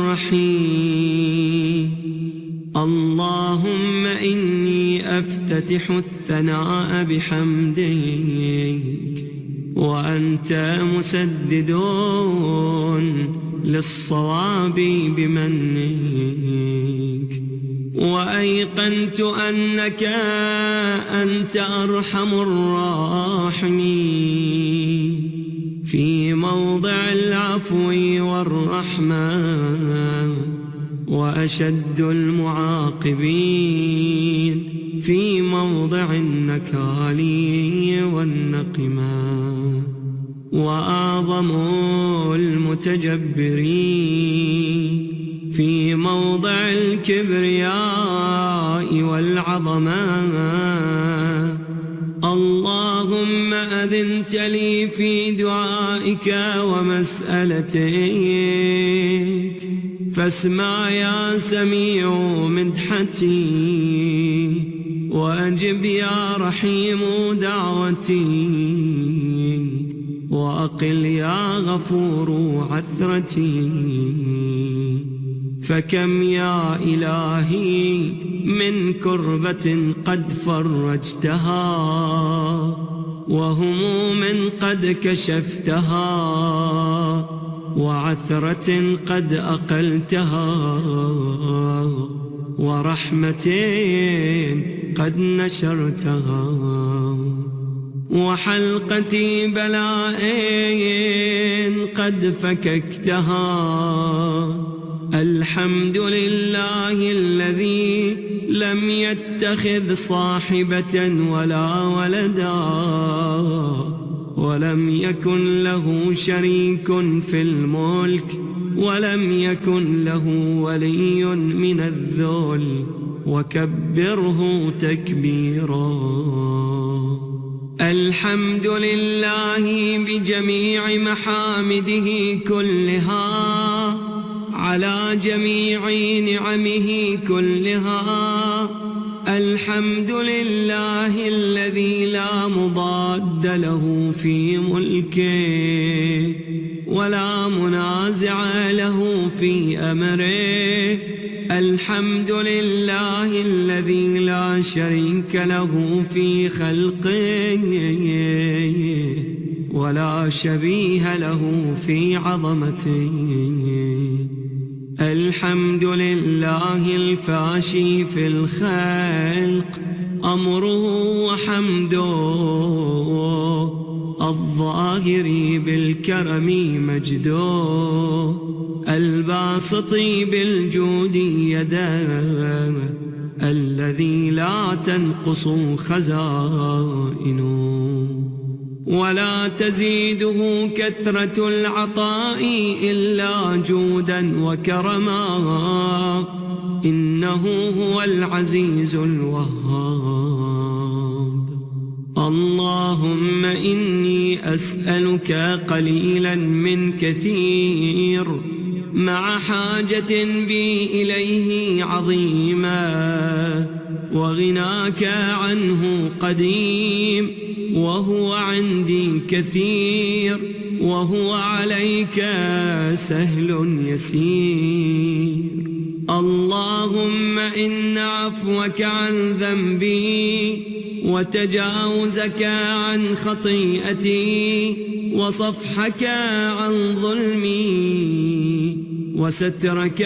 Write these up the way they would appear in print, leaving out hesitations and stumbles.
الرحيم. اللهم إني أفتتح الثناء بحمدك، وأنت مسدد للصواب بمنك، وأيقنت أنك أنت أرحم الراحمين في موضع العفو والرحمة، وأشد المعاقبين في موضع النكال والنقمة، وأعظم المتجبرين في موضع الكبرياء والعظمة. اللهم أذنت لي في دعائك ومسألتك، فاسمع يا سميع مدحتي، وأجب يا رحيم دعوتي، وأقل يا غفور عثرتي. فكم يا إلهي من كربة قد فرجتها، وهموم قد كشفتها، وعثرة قد أقلتها، ورحمة قد نشرتها، وحلقة بلاء قد فككتها. الحمد لله الذي لم يتخذ صاحبة ولا ولدا، ولم يكن له شريك في الملك، ولم يكن له ولي من الذل، وكبره تكبيرا. الحمد لله بجميع محامده كلها، على جميع نعمه كلها. الحمد لله الذي لا مضاد له في ملكه، ولا منازع له في أمره. الحمد لله الذي لا شريك له في خلقه، ولا شبيه له في عظمته. الحمد لله الفاشي في الخلق أمره وحمده، الظاهر بالكرم مجده، الباسط بالجود يده، الذي لا تنقص خزائنه، ولا تزيده كثرة العطاء إلا جودا وكرما. إنه هو العزيز الوهاب. اللهم إني أسألك قليلا من كثير، مع حاجة بي إليه عظيما، وغناك عنه قديم، وهو عندي كثير، وهو عليك سهل يسير. اللهم إن عفوك عن ذنبي، وتجاوزك عن خطيئتي، وصفحك عن ظلمي، وسترك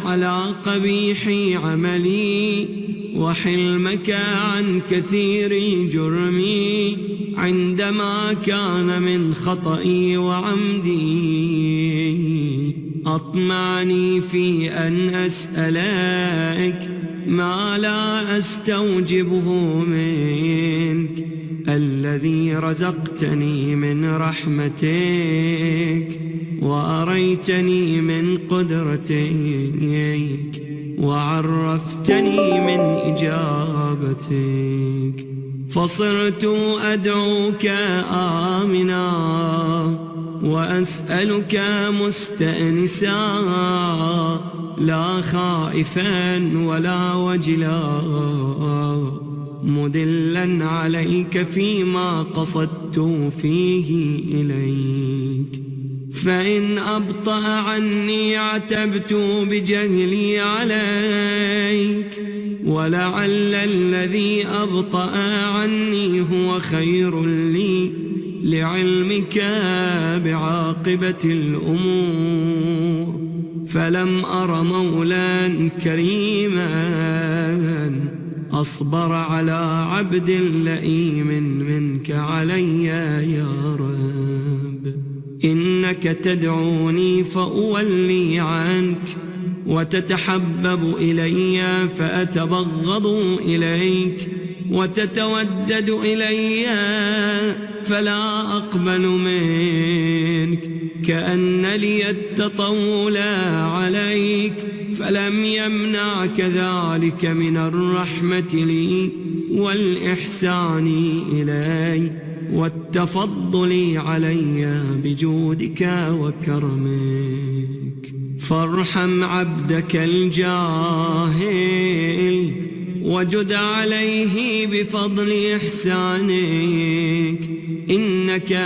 على قبيح عملي، وحلمك عن كثير جرمي، عندما كان من خطئي وعمدي. أطمعني في أن أسألك ما لا أستوجبه منك، الذي رزقتني من رحمتك، وأريتني من قدرتك، وعرفتني من إجابتك، فصرت أدعوك آمنا، وأسألك مستأنسا، لا خائفا ولا وجلا، مدلا عليك فيما قصدت فيه إليك. فإن أبطأ عني عتبت بجهلي عليك، ولعل الذي أبطأ عني هو خير لي لعلمك بعاقبة الأمور. فلم أر مولا كريما أصبر على عبد لئيم منك علي يا رب. إنك تدعوني فأولي عنك، وتتحبب إلي فأتبغض إليك، وتتودد إلي فلا أقبل منك، كأن لي التطول عليك، فلم يمنعك ذلك من الرحمة لي والإحسان إلي والتفضل علي بجودك وكرمك. فارحم عبدك الجاهل وجد عليه بفضل إحسانك، إنك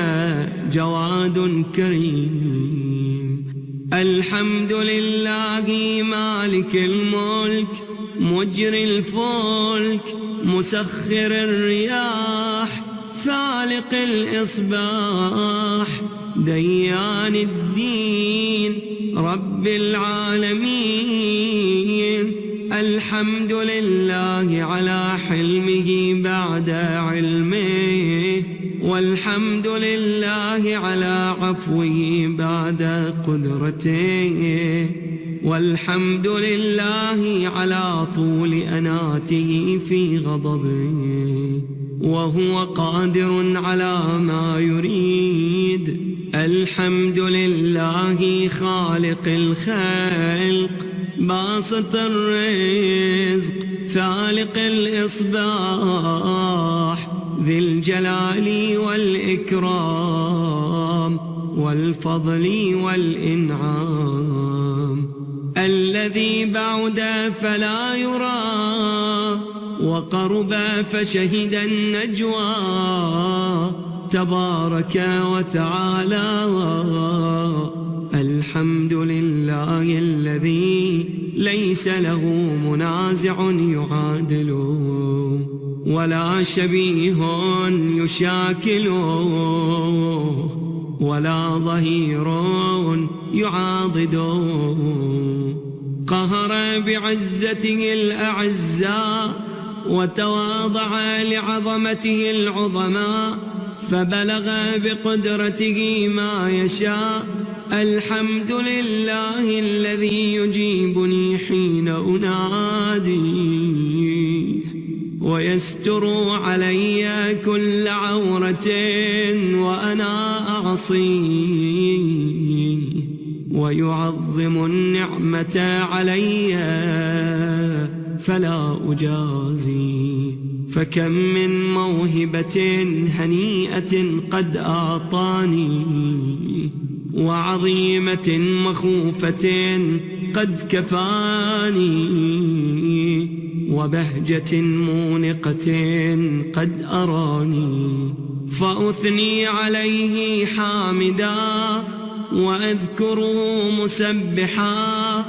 جواد كريم. الحمد لله مالك الملك مجري الفلك مسخر الرياح فالق الإصباح ديان الدين رب العالمين. الحمد لله على حلمه بعد علمه، والحمد لله على عفوه بعد قدرته، والحمد لله على طول أناته في غضبه، وهو قادر على ما يريد. الحمد لله خالق الخلق باسط الرزق فالق الإصباح ذي الجلال والإكرام والفضل والإنعام، الذي بعد فلا يرى وقرب فشهد النجوى، تبارك وتعالى. الحمد لله الذي ليس له منازع يعادله، ولا شبيه يشاكله، ولا ظهير يعاضده. قهر بعزته الأعزاء وتواضع لعظمته العظماء، فبلغ بقدرته ما يشاء. الحمد لله الذي يجيبني حين أناديه، ويستر علي كل عورة وأنا أعصيه، ويعظم النعمة علي فلا أجازي. فكم من موهبة هنيئة قد أعطاني، وعظيمة مخوفة قد كفاني، وبهجة مونقة قد أراني. فأثني عليه حامدا وأذكره مسبحا.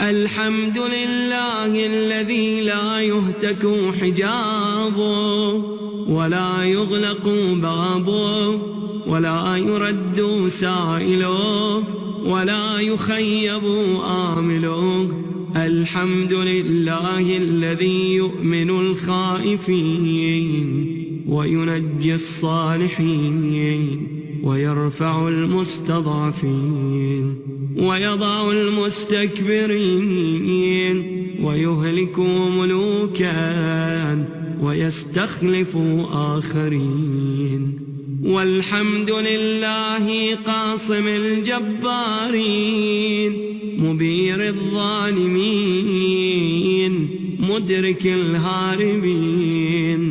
الحمد لله الذي لا يهتك حجابه، ولا يغلق بابه، ولا يرد سائله، ولا يخيب آمله. الحمد لله الذي يؤمن الخائفين وينجي الصالحين، ويرفع المستضعفين، ويضع المستكبرين، ويهلك ملوكا ويستخلف آخرين. والحمد لله قاصم الجبارين مبير الظالمين مدرك الهاربين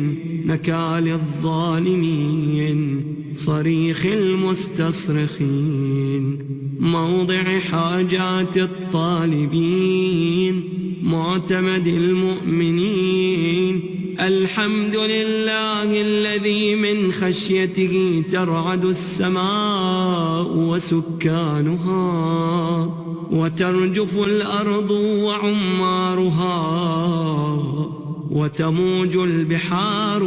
نكال الظالمين صريخ المستصرخين موضع حاجات الطالبين معتمد المؤمنين الحمد لله الذي من خشيته ترعد السماء وسكانها وترجف الأرض وعمارها وتموج البحار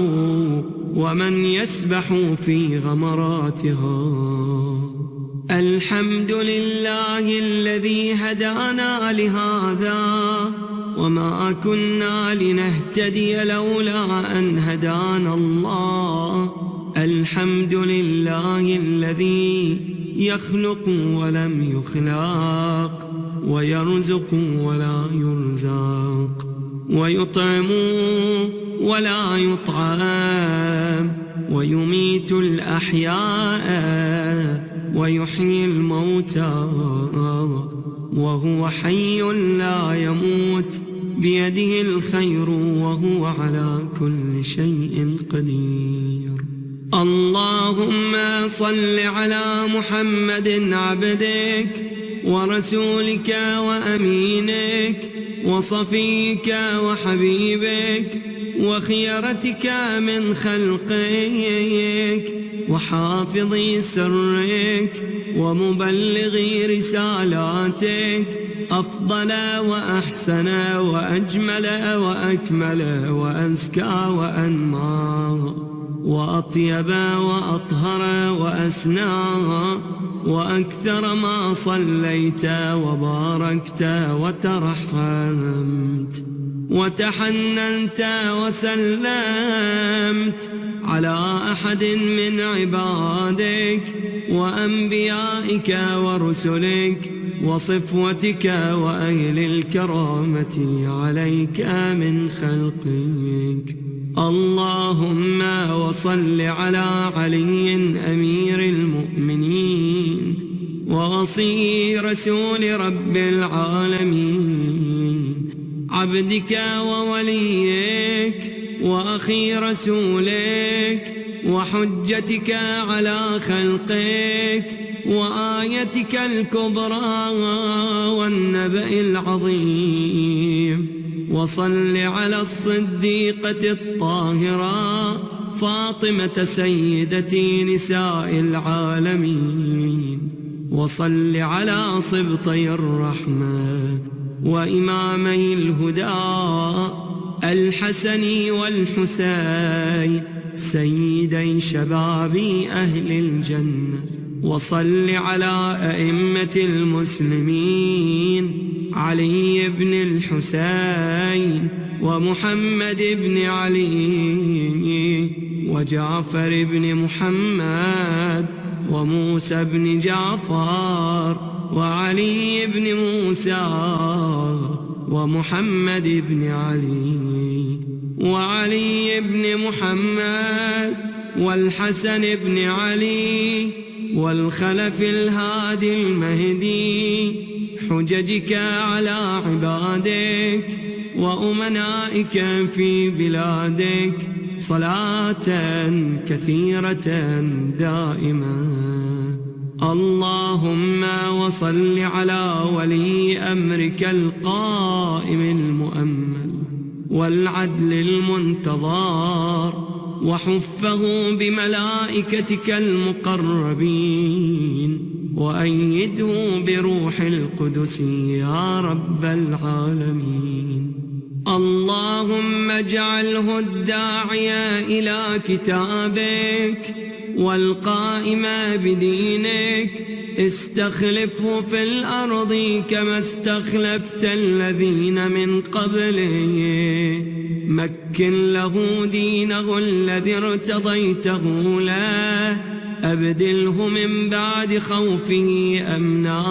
ومن يسبح في غمراتها. الحمد لله الذي هدانا لهذا وما كنا لنهتدي لولا أن هدانا الله. الحمد لله الذي يخلق ولم يخلق ويرزق ولا يرزق ويطعم ولا يطعم ويميت الأحياء ويحيي الموتى وهو حي لا يموت بيده الخير وهو على كل شيء قدير. اللهم صل على محمد عبدك ورسولك وأمينك وصفيك وحبيبك وخيرتك من خلقك وحافظ سرك ومبلغ رسالاتك أفضل وأحسن وأجمل وأكمل وأزكى وأنمى وأطيب وأطهر وأسنى وأكثر ما صليت وباركت وترحمت وتحننت وسلمت على أحد من عبادك وأنبيائك ورسلك وصفوتك وأهل الكرامة عليك من خلقك. اللهم وصل على علي أمير المؤمنين ووصي رسول رب العالمين عبدك ووليك وأخي رسولك وحجتك على خلقك وآيتك الكبرى والنبأ العظيم. وصل على الصديقة الطاهرة فاطمة سيدة نساء العالمين. وصل على صبطي الرحمة وإمامي الهدى الحسن والحسين سيدي شباب أهل الجنة. وصل على أئمة المسلمين علي بن الحسين ومحمد بن علي وجعفر بن محمد وموسى بن جعفر وعلي بن موسى ومحمد بن علي وعلي بن محمد والحسن بن علي والخلف الهادي المهدي حججك على عبادك وأمنائك في بلادك صلاة كثيرة دائمة. اللهم وصل على ولي أمرك القائم المؤمل والعدل المنتظر وحفه بملائكتك المقربين وأيده بروح القدس يا رب العالمين. اللهم اجعله الداعي إلى كتابك والقائم بدينك استخلفه في الأرض كما استخلفت الذين من قبله. مكن له دينه الذي ارتضيته له أبدله من بعد خوفه أمنا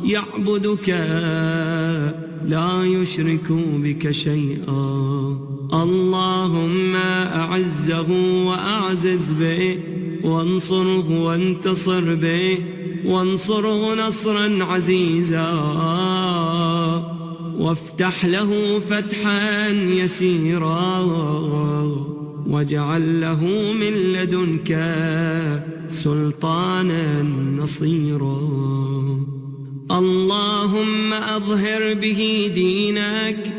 يعبدك لا يشرك بك شيئا. اللهم أعزه وأعزز به وانصره وانتصر به وانصره نصرا عزيزا وافتح له فتحا يسيرا واجعل له من لدنك سلطانا نصيرا. اللهم أظهر به دينك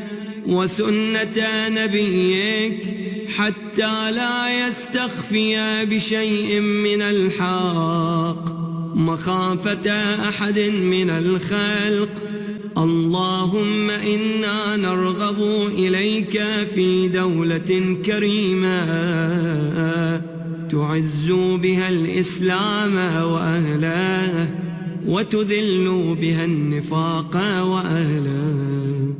وسنة نبيك حتى لا يستخفي بشيء من الحق مخافة أحد من الخلق. اللهم إنا نرغب إليك في دولة كريمة تعز بها الإسلام وأهله وتذل بها النفاق وأهله،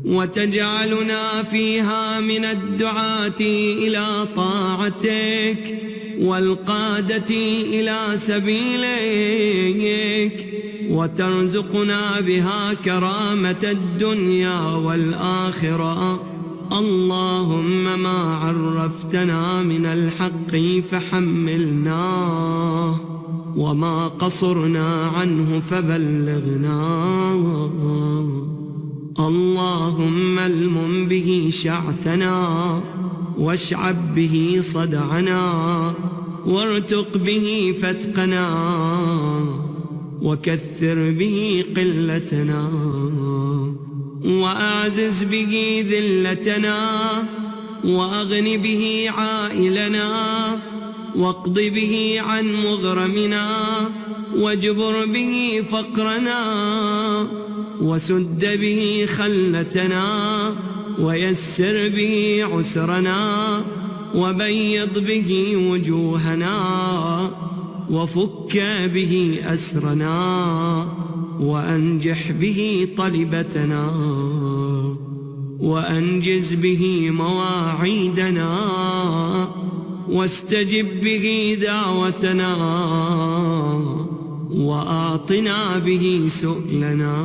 وتجعلنا فيها من الدعاة إلى طاعتك والقادة إلى سبيلك، وترزقنا بها كرامة الدنيا والآخرة. اللهم ما عرفتنا من الحق فحملناه، وما قصرنا عنه فبلغناه. اللهم المم به شعثنا، واشعب به صدعنا، وارتق به فتقنا، وكثر به قلتنا، وأعزز به ذلتنا، وأغن به عائلنا، واقض به عن مغرمنا، واجبر به فقرنا، وسد به خلتنا، ويسر به عسرنا، وبيض به وجوهنا، وفك به أسرنا، وأنجح به طلبتنا، وأنجز به مواعيدنا، واستجب به دعوتنا، وأعطنا به سؤلنا،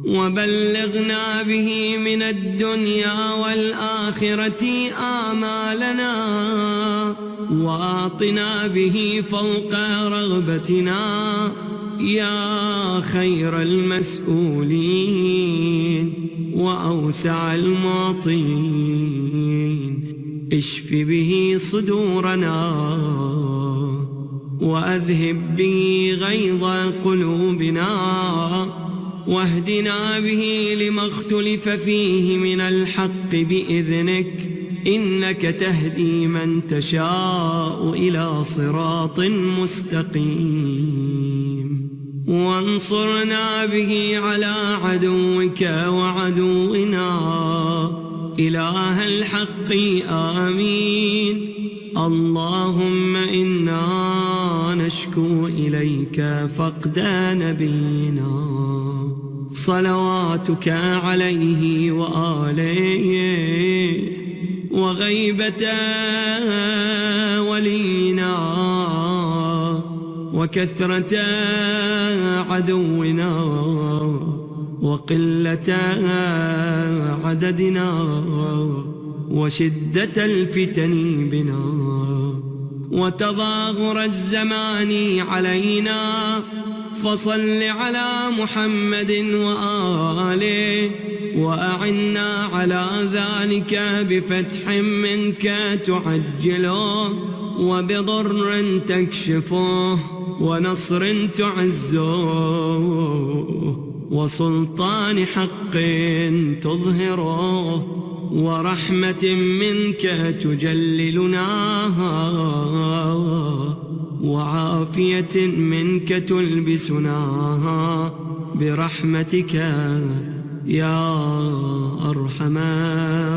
وبلغنا به من الدنيا والآخرة آمالنا، وأعطنا به فوق رغبتنا يا خير المسؤولين وأوسع المعطين. اشف به صدورنا، وأذهب به غيظ قلوبنا، واهدنا به لما اختلف فيه من الحق بإذنك، إنك تهدي من تشاء إلى صراط مستقيم. وانصرنا به على عدوك وعدونا إله الحق آمين. اللهم إنا نشكو إليك فقد نبينا صلواتك عليه وآله، وغيبة ولينا، وكثرة عدونا، وقلة عددنا، وشدة الفتن بنا، وتظاهر الزمان علينا. فصل على محمد وآله، وأعنا على ذلك بفتح منك تعجله، وبضر تكشفه، ونصر تعزه، وسلطان حق تظهره، ورحمة منك تجللناها، وعافية منك تلبسناها برحمتك يا أرحم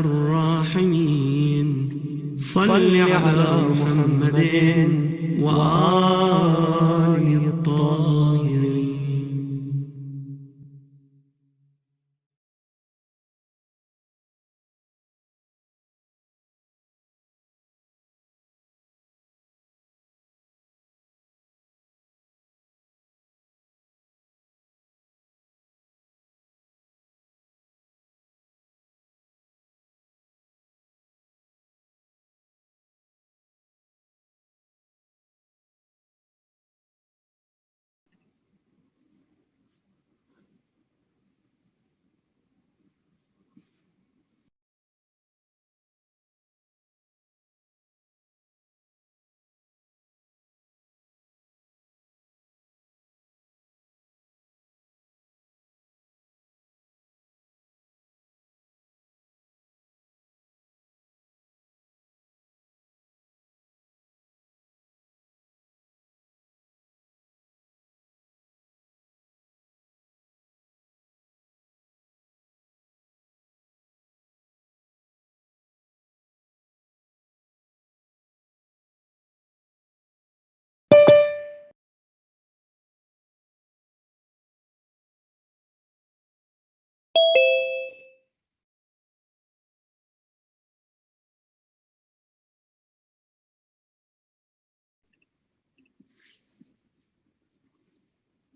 الراحمين. صل على محمد وآله الطاهرين.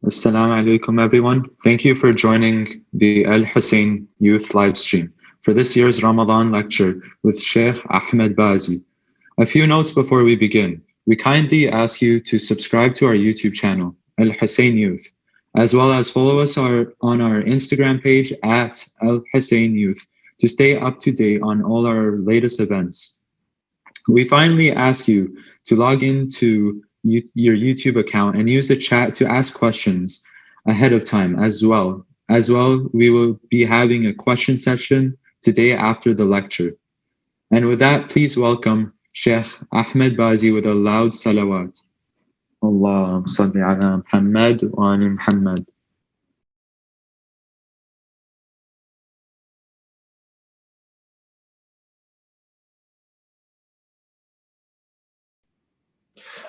Assalamu alaikum, everyone. Thank you for joining the Hussain Youth live stream for this year's Ramadan lecture with Sheikh Ahmad Bazzi. A few notes before we begin. We kindly ask you to subscribe to our YouTube channel, Hussain Youth, as well as follow us on our Instagram page at Hussain Youth to stay up to date on all our latest events. We finally ask you to log into your YouTube account and use the chat to ask questions ahead of time as well. We will be having a question session today after the lecture. And with that, please welcome Sheikh Ahmad Bazzi with a loud salawat. Allahumma salli ala Muhammad wa ali Muhammad.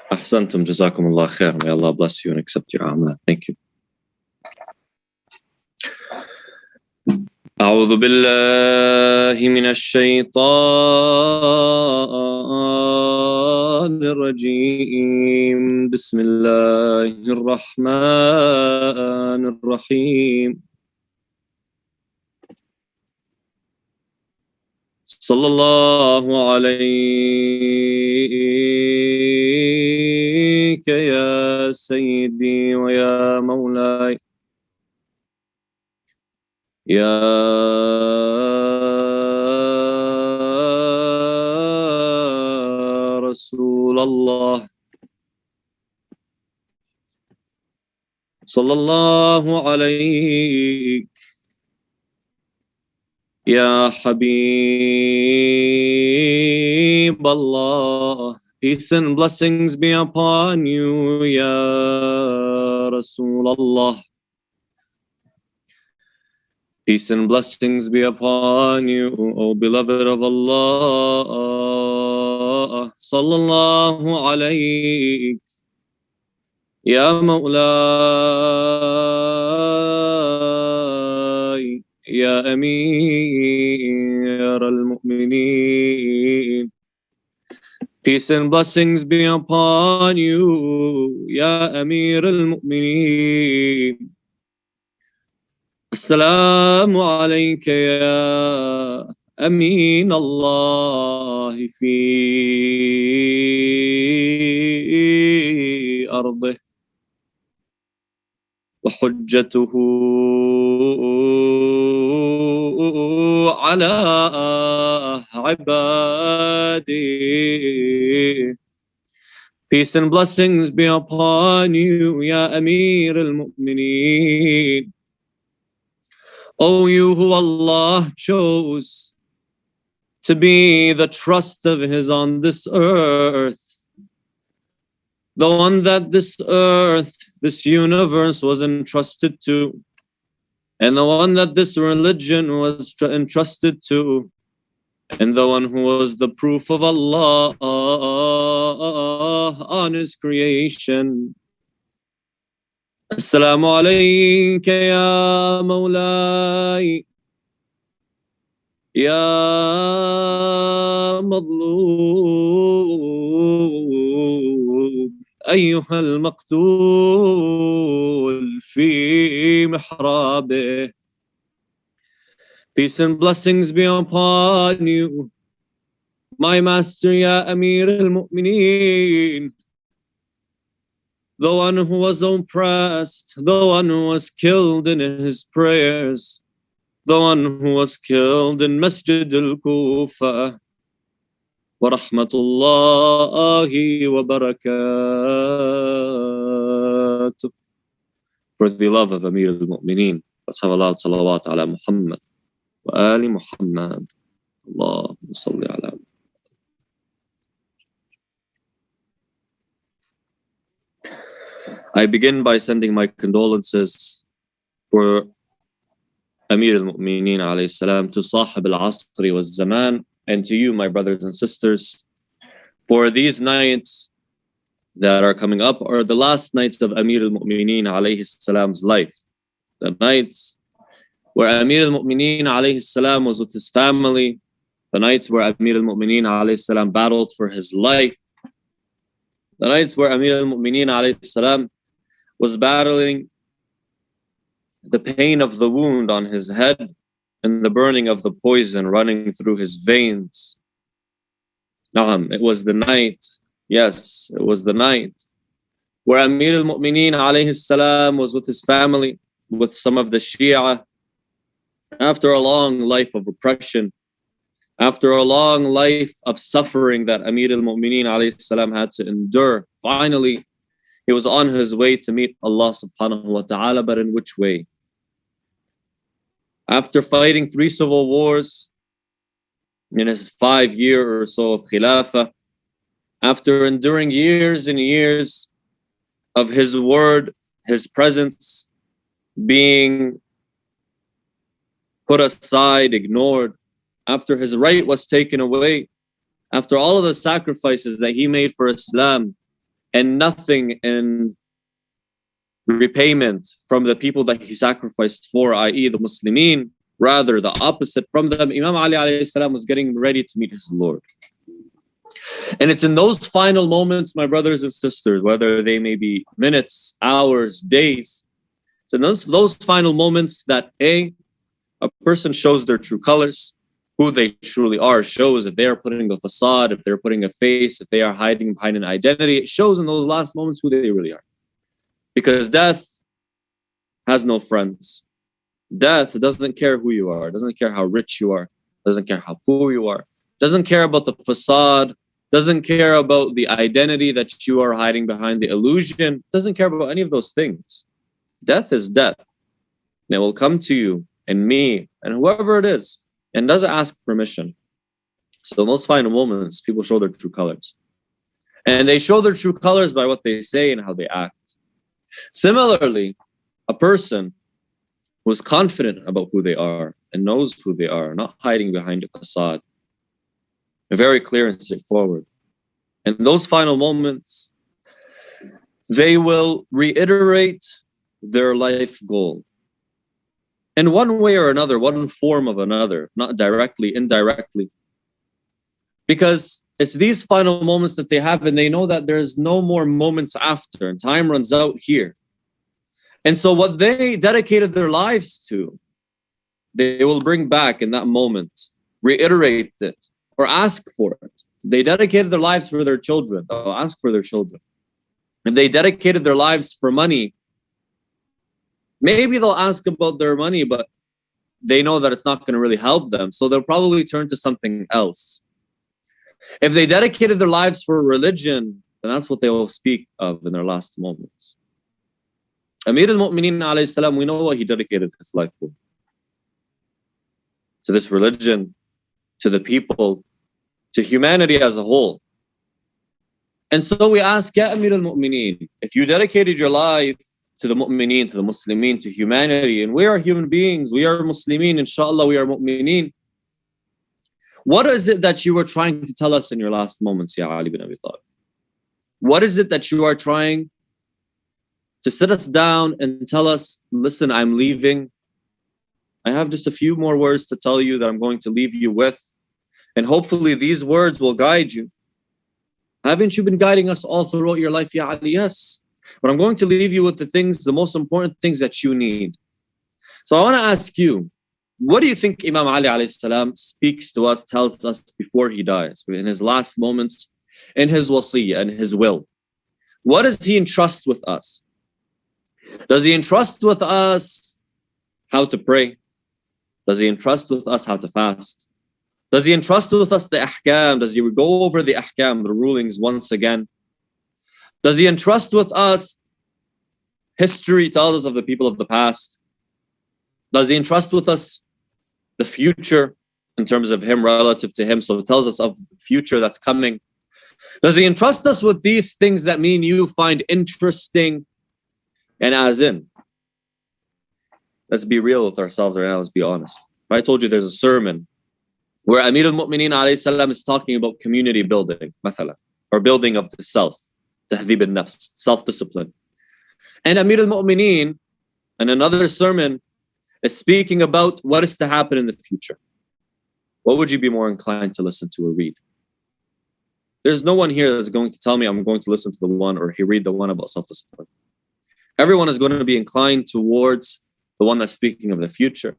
Ahsantum, jazakumullah khair. May Allah bless you and accept your amal. Thank you. أعوذ بالله من الشيطان الرجيم. بسم الله الرحمن الرحيم. صلى الله عليك يا سيدي ويا مولاي يا رسول الله صلى الله عليك يا حبيب الله. Peace and blessings be upon you, Ya Rasulullah. Peace and blessings be upon you, O beloved of Allah. Sallallahu alayk, Ya Mawlay, Ya Amir al-Mu'mineen. Peace and blessings be upon you, Ya Amir al-Mu'mineen. Assalamu alayka ya Amin Allah fi ardih wa hujjatuhu ala ibadih. Peace and blessings be upon you, Ya Amir al-Mu'mineen. O you who Allah chose to be the trust of His on this earth, the one that this earth, this universe was entrusted to, and the one that this religion was entrusted to, and the one who was the proof of Allah on His creation. Assalamu alayka ya Mawlay, ya Madlub, أيها المقتول في محرابه. Peace and blessings be upon you, my master, Ya Amir al-Mu'mineen. The one who was oppressed, the one who was killed in his prayers, the one who was killed in Masjid al-Kufa. Wa rahmatullahi wa barakatuh. For the love of Amir al-Mu'mineen, let's have a loud salawat ala Muhammad wa ali Muhammad. Allahumma salli ala Muhammad. I begin by sending my condolences for Amir al-Mu'mineen alayhi salam, to Sahib al-Asri wa Zaman, and to you, my brothers and sisters, for these nights that are coming up are the last nights of Amir al-Mu'mineen alayhi salam's life. The nights where Amir al-Mu'mineen alayhi salam was with his family, the nights where Amir al-Mu'mineen alayhi salam battled for his life, the nights where Amir al-Mu'mineen alayhi salam was battling the pain of the wound on his head and the burning of the poison running through his veins. Naam, it was the night. Yes, it was the night where Amir al-Mu'mineen alayhi salam was with his family, with some of the Shia, after a long life of oppression, after a long life of suffering that Amir al-Mu'mineen alayhi salam had to endure. Finally, he was on his way to meet Allah subhanahu wa ta'ala, but in which way? After fighting 3 civil wars in his 5 years or so of Khilafah, after enduring years and years of his word, his presence being put aside, ignored, after his right was taken away, after all of the sacrifices that he made for Islam, and nothing in repayment from the people that he sacrificed for, i.e. the Muslimin, rather the opposite from them, Imam Ali alayhi salam was getting ready to meet his Lord. And it's in those final moments, my brothers and sisters, whether they may be minutes, hours, days, it's in those final moments that a person shows their true colors, who they truly are, shows if they are putting a facade, if they're putting a face, if they are hiding behind an identity. It shows in those last moments who they really are. Because death has no friends. Death doesn't care who you are, doesn't care how rich you are, doesn't care how poor you are, doesn't care about the facade, doesn't care about the identity that you are hiding behind, the illusion, doesn't care about any of those things. Death is death. And it will come to you and me and whoever it is, and doesn't ask permission. So in those final moments, people show their true colors. And they show their true colors by what they say and how they act. Similarly, a person who is confident about who they are and knows who they are, not hiding behind a facade, very clear and straightforward. In those final moments, they will reiterate their life goal. In one way or another, one form of another, not directly, indirectly. Because it's these final moments that they have, and they know that there's no more moments after, and time runs out here. And so what they dedicated their lives to, they will bring back in that moment, reiterate it, or ask for it. They dedicated their lives for their children, they'll ask for their children. If they dedicated their lives for money, maybe they'll ask about their money, but they know that it's not going to really help them, so they'll probably turn to something else. If they dedicated their lives for religion, then that's what they will speak of in their last moments. Amir al-Mu'mineen alayhi salam, we know what he dedicated his life for. To this religion, to the people, to humanity as a whole. And so we ask, Ya Amir al-Mu'mineen, if you dedicated your life to the Mu'mineen, to the Muslimin, to humanity, and we are human beings, we are Muslimin, inshallah, we are Mu'mineen, what is it that you were trying to tell us in your last moments, Ya Ali bin Abi Talib? What is it that you are trying to sit us down and tell us, listen, I'm leaving. I have just a few more words to tell you that I'm going to leave you with. And hopefully these words will guide you. Haven't you been guiding us all throughout your life, Ya Ali? Yes. But I'm going to leave you with the things, the most important things that you need. So I want to ask you, what do you think Imam Ali alayhi salam speaks to us, tells us before he dies, in his last moments, in his wasiyyah and his will? What does he entrust with us? Does he entrust with us how to pray? Does he entrust with us how to fast? Does he entrust with us the ahkam? Does he go over the ahkam, the rulings once again? Does he entrust with us history tells us of the people of the past? Does he entrust with us the future in terms of him relative to him? So it tells us of the future that's coming. Does he entrust us with these things that me and you find interesting? And as in, let's be real with ourselves right now, let's be honest. If I told you there's a sermon where Amir al-Mu'mineen alayhi salam is talking about community building, mathalan, or building of the self, tahdhib al-nafs, self-discipline. And Amir al-Mu'mineen, in another sermon, is speaking about what is to happen in the future. What would you be more inclined to listen to or read? There's no one here that's going to tell me I'm going to listen to the one or read the one about self-discipline. Everyone is going to be inclined towards the one that's speaking of the future.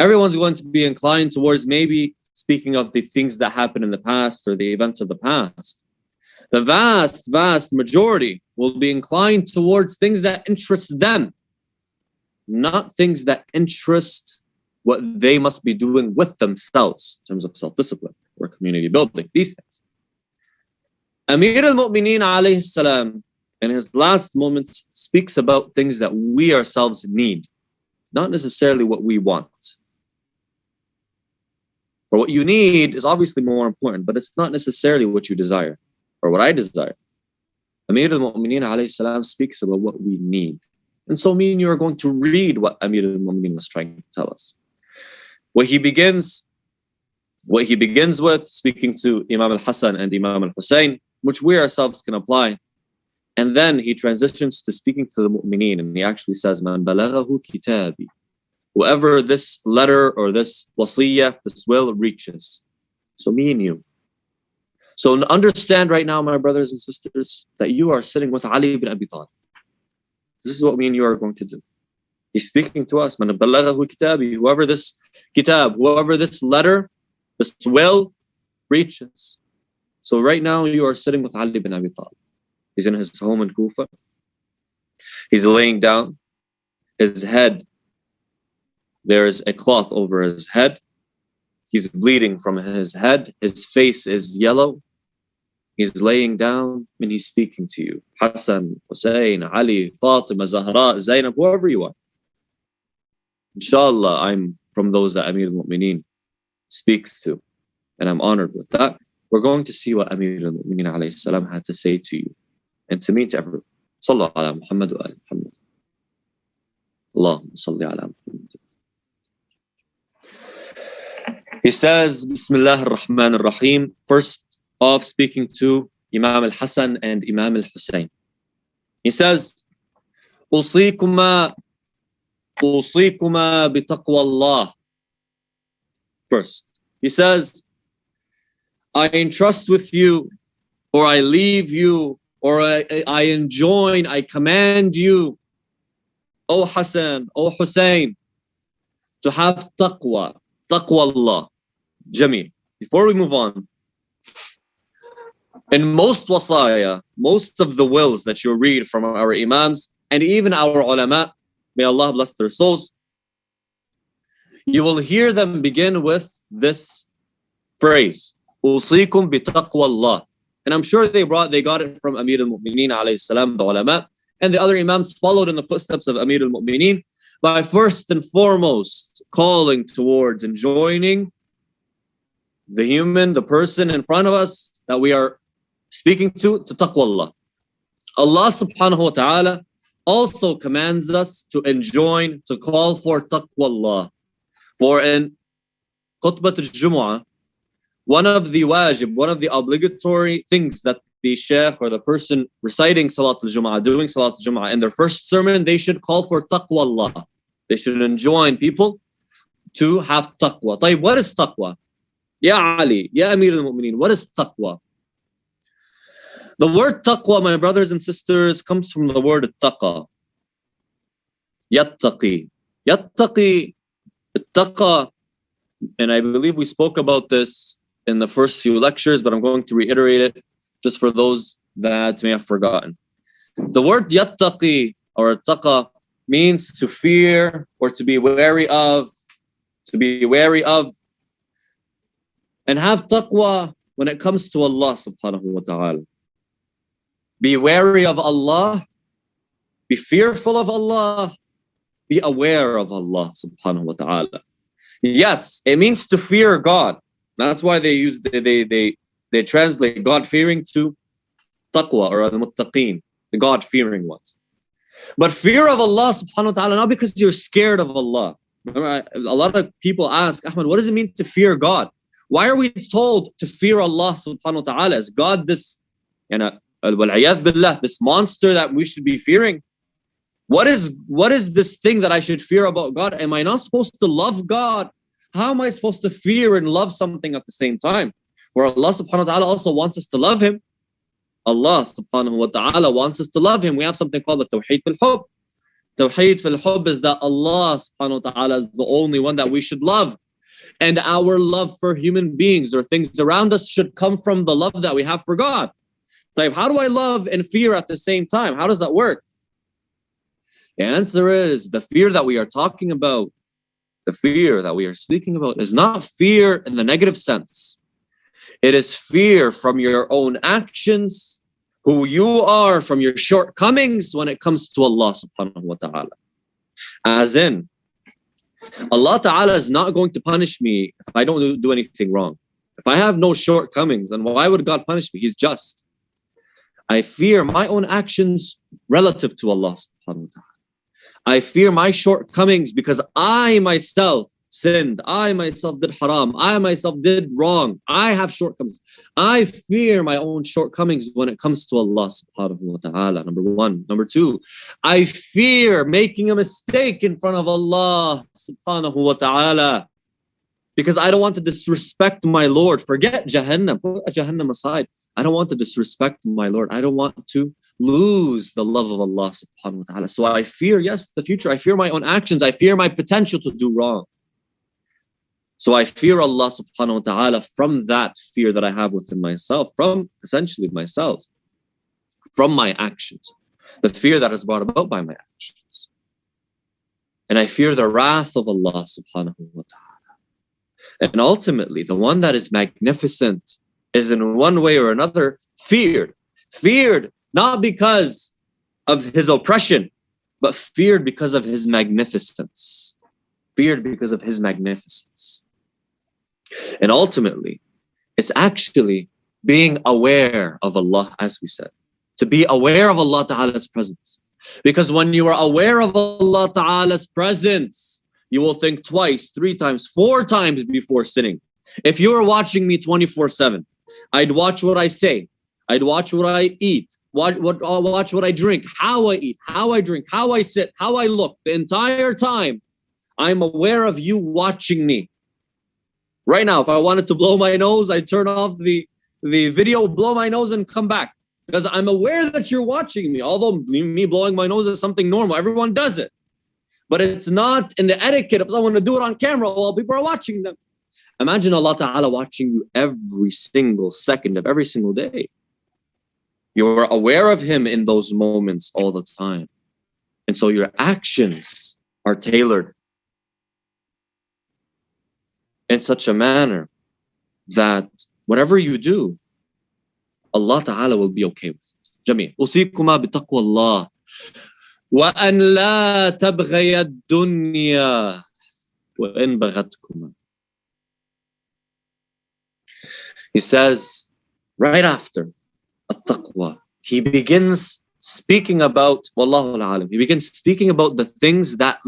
Everyone's going to be inclined towards maybe speaking of the things that happened in the past or the events of the past. The vast majority will be inclined towards things that interest them, not things that interest what they must be doing with themselves in terms of self-discipline or community building, these things. Amir al-Mu'mineen alayhi salam, in his last moments, speaks about things that we ourselves need, not necessarily what we want. For what you need is obviously more important, but it's not necessarily what you desire or what I desire. Amir al-Mu'mineen alayhi salam speaks about what we need. And so me and you are going to read what Amir al-Mu'mineen was trying to tell us. What he begins with, speaking to Imam al-Hussain and Imam al-Hussain, which we ourselves can apply. And then he transitions to speaking to the mu'mineen, and he actually says, Man balaghahu kitabi. Whoever this letter or this wasiyah, this will reaches. So me and you. So understand right now, my brothers and sisters, that you are sitting with Ali ibn Abi Talib. This is what me and you are going to do. He's speaking to us. Man balaghahu kitabi. Whoever this kitab, whoever this letter, this will reaches. So right now you are sitting with Ali ibn Abi Talib. He's in his home in Kufa. He's laying down. His head, there's a cloth over his head. He's bleeding from his head. His face is yellow. He's laying down and he's speaking to you. Hassan, Hussain, Ali, Fatima, Zahra, Zainab, whoever you are. Inshallah, I'm from those that Amir al-Mu'mineen speaks to. And I'm honored with that. We're going to see what Amir al-Mu'mineen alayhi salam had to say to you. And to me, to everyone. Sallallahu ala Muhammad wa ala Muhammad. Allahumma salli ala Muhammad. He says, Bismillah ar-Rahman ar-Rahim. First off, speaking to Imam al-Hassan and Imam al-Hussain. He says, Usikuma bitaqwa Allah. First, he says, I entrust with you, or I leave you, or I enjoin, I command you, O Hassan, O Hussain, to have taqwa Allah. Jameel. Before we move on, in most wasaya, most of the wills that you read from our imams and even our ulama, may Allah bless their souls, you will hear them begin with this phrase, Usikum bi taqwa Allah. And I'm sure they got it from Amir al-Mu'mineen alayhi salam, the ulama, and the other imams followed in the footsteps of Amir al-Mu'mineen by first and foremost calling towards and joining the human, the person in front of us that we are speaking to taqwa Allah. Allah subhanahu wa ta'ala also commands us to enjoin, to call for taqwa Allah. For in khutbah al-Jumu'ah, one of the wajib, one of the obligatory things that the Sheikh or the person reciting Salat al-Jumu'ah, doing Salat al-Jumu'ah in their first sermon, they should call for taqwa Allah. They should enjoin people to have taqwa. طيب, what is taqwa? Ya Ali, Ya Amir al-Mu'mineen, what is taqwa? The word taqwa, my brothers and sisters, comes from the word taqa. Yattaqi. Yattaqi, taqa, and I believe we spoke about this in the first few lectures, but I'm going to reiterate it just for those that may have forgotten. The word yattaqi or taqa means to fear or to be wary of, and have taqwa when it comes to Allah subhanahu wa ta'ala. Be wary of Allah, be fearful of Allah, be aware of Allah subhanahu wa ta'ala. Yes, it means to fear God. That's why they translate God-fearing to taqwa or al-muttaqeen, the God-fearing ones. But fear of Allah subhanahu wa ta'ala, not because you're scared of Allah. Remember, a lot of people ask, Ahmad, what does it mean to fear God? Why are we told to fear Allah subhanahu wa ta'ala? Is God this, this monster that we should be fearing? What is this thing that I should fear about God? Am I not supposed to love God? How am I supposed to fear and love something at the same time? Where Allah subhanahu wa ta'ala also wants us to love Him. Allah subhanahu wa ta'ala wants us to love Him. We have something called the Tawheed al-Hub. Tawheed fil hubb is that Allah subhanahu wa ta'ala is the only one that we should love. And our love for human beings or things around us should come from the love that we have for God. Like, how do I love and fear at the same time? How does that work? The answer is the fear that we are talking about, the fear that we are speaking about is not fear in the negative sense. It is fear from your own actions, who you are, from your shortcomings when it comes to Allah subhanahu wa ta'ala. As in, Allah ta'ala is not going to punish me if I don't do anything wrong. If I have no shortcomings, then why would God punish me? He's just. I fear my own actions relative to Allah subhanahu wa ta'ala. I fear my shortcomings because I myself sinned. I myself did haram. I myself did wrong. I have shortcomings. I fear my own shortcomings when it comes to Allah subhanahu wa ta'ala. Number one. Number two, I fear making a mistake in front of Allah subhanahu wa ta'ala because I don't want to disrespect my Lord. Forget Jahannam. Put Jahannam aside. I don't want to disrespect my Lord. I don't want to lose the love of Allah subhanahu wa ta'ala. So I fear, yes, the future. I fear my own actions. I fear my potential to do wrong. So I fear Allah subhanahu wa ta'ala from that fear that I have within myself, from essentially myself, from my actions, the fear that is brought about by my actions. And I fear the wrath of Allah subhanahu wa ta'ala. And ultimately, the one that is magnificent is in one way or another feared. Feared not because of his oppression, but feared because of his magnificence. Feared because of his magnificence. And ultimately, it's actually being aware of Allah, as we said. To be aware of Allah Ta'ala's presence. Because when you are aware of Allah Ta'ala's presence, you will think twice, 3 times, 4 times before sinning. If you were watching me 24/7, I'd watch what I say. I'd watch what I eat. Watch what I drink, how I eat, how I drink, how I sit, how I look. The entire time, I'm aware of you watching me. Right now, if I wanted to blow my nose, I'd turn off the video, blow my nose and come back. Because I'm aware that you're watching me. Although me blowing my nose is something normal. Everyone does it. But it's not in the etiquette of someone to do it on camera while people are watching them. Imagine Allah Ta'ala watching you every single second of every single day. You're aware of Him in those moments all the time. And so your actions are tailored in such a manner that whatever you do, Allah Ta'ala will be okay with it. Jameel. أوصيكما بتقوى الله وأن لا تبغي الدنيا وإن بغتكما. He says, right after at-taqwa, he begins speaking about, wallahu al-alim, he begins speaking about the things that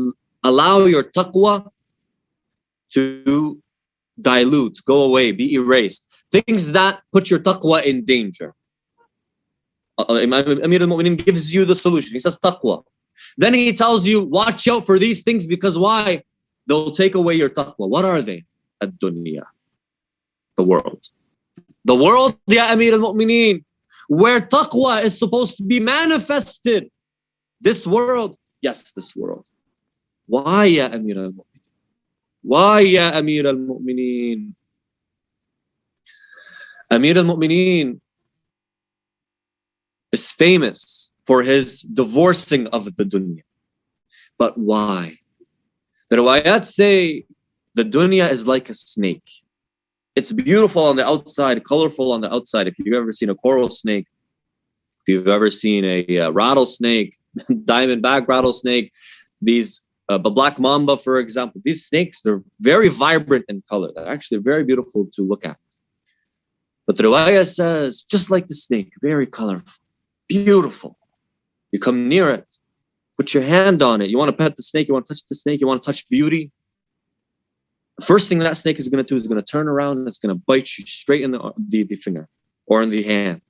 allow your taqwa to dilute, go away, be erased. Things that put your taqwa in danger. Amir al-Mu'mineen gives you the solution. He says taqwa. Then he tells you, watch out for these things because why? They'll take away your taqwa. What are they? Ad-dunya. The world. The world, ya Amir al-Mu'mineen, where taqwa is supposed to be manifested. This world. Yes, this world. Why, ya Amir al-Mu'mineen? Why, ya Amir al-Mu'mineen? Amir al-Mu'mineen is famous for his divorcing of the dunya. But why? The riwayat say the dunya is like a snake. It's beautiful on the outside, colorful on the outside. If you've ever seen a coral snake, if you've ever seen a rattlesnake, diamondback rattlesnake, these black mamba, for example, these snakes, they're very vibrant in color. They're actually very beautiful to look at. But the riwayah says, just like the snake, very colorful, beautiful. You come near it, put your hand on it. You want to pet the snake, you want to touch the snake, you want to touch beauty. The first thing that snake is going to do is going to turn around and it's going to bite you straight in the finger or in the hand.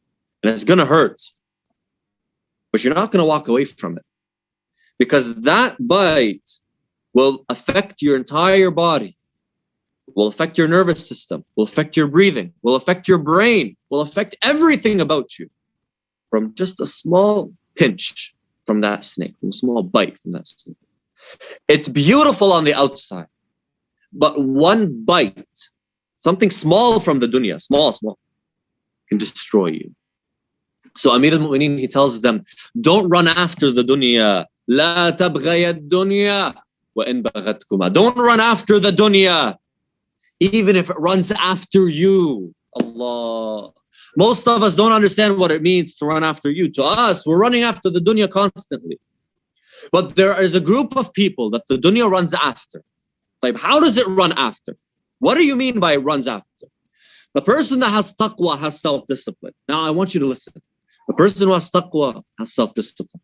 And it's going to hurt. But you're not going to walk away from it. Because that bite will affect your entire body. Will affect your nervous system. Will affect your breathing. Will affect your brain. Will affect everything about you. From just a small pinch. from that snake, from a small bite from that snake. It's beautiful on the outside, but one bite, something small from the dunya, small, can destroy you. So Amir al-Mu'mineen, he tells them, don't run after the dunya. لا تبغي الدنيا وإن بغتكما. Don't run after the dunya, even if it runs after you. Allah. Most of us don't understand what it means to run after you. To us, we're running after the dunya constantly. But there is a group of people that the dunya runs after. Like, how does it run after? What do you mean by it runs after? The person that has taqwa has self-discipline. Now, I want you to listen. The person who has taqwa has self-discipline.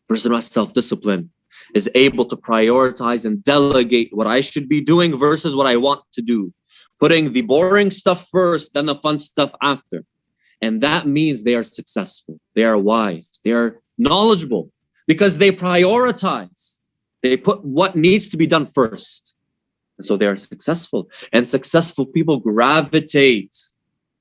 The person who has self-discipline is able to prioritize and delegate what I should be doing versus what I want to do. Putting the boring stuff first, then the fun stuff after. And that means they are successful. They are wise. They are knowledgeable because they prioritize. They put what needs to be done first. And so they are successful. And successful people gravitate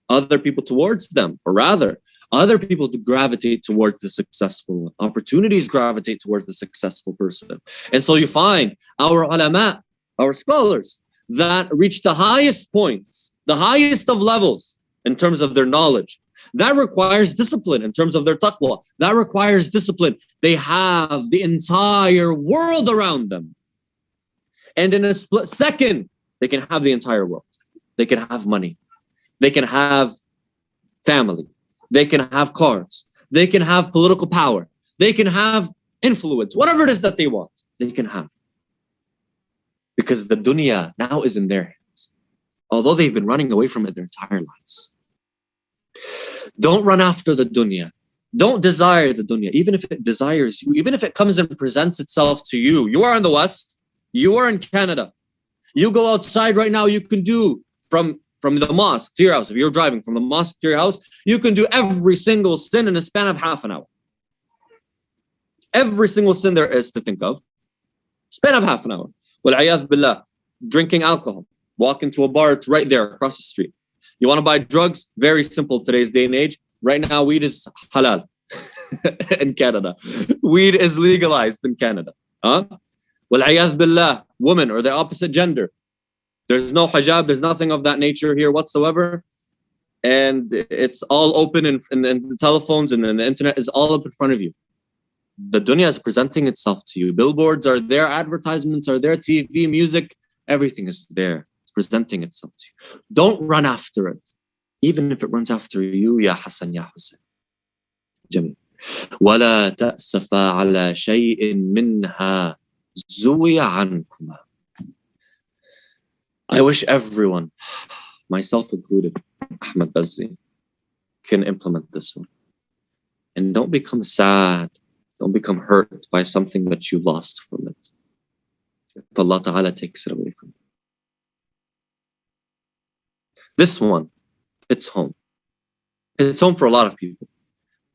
other people towards them, or rather, other people to gravitate towards the successful one. Opportunities gravitate towards the successful person. And so you find our ulama, our scholars, that reach the highest points, the highest of levels in terms of their knowledge. That requires discipline in terms of their taqwa. That requires discipline. They have the entire world around them. And in a split second, they can have the entire world. They can have money. They can have family. They can have cars. They can have political power. They can have influence. Whatever it is that they want, they can have. Because the dunya now is in their hands. Although they've been running away from it their entire lives. Don't run after the dunya. Don't desire the dunya. Even if it desires you, even if it comes and presents itself to you. You are in the West. You are in Canada. You go outside right now, you can do from the mosque to your house. If you're driving from the mosque to your house, you can do every single sin in a span of half an hour. Every single sin there is to think of, span of half an hour. Wal-'ayadh billah, drinking alcohol, walk into a bar, it's right there across the street. You want to buy drugs? Very simple today's day and age. Right now, weed is halal in Canada. Weed is legalized in Canada. Wal-'ayadh billah, women or the opposite gender. There's no hijab, there's nothing of that nature here whatsoever. And it's all open and the telephones and the internet is all up in front of you. The dunya is presenting itself to you. Billboards are there, advertisements are there, TV, music, everything is there. It's presenting itself to you. Don't run after it. Even if it runs after you, ya Hassan, ya Hussain. Jamil. وَلَا تَأْسَفَ عَلَى شَيْءٍ مِّنْهَا زُوِيَ عَنْكُمَا. I wish everyone, myself included, Ahmad Bazzi, can implement this one. And don't become sad. Don't become hurt by something that you lost from it. If Allah Ta'ala takes it away from you. This one, it's home. It's home for a lot of people.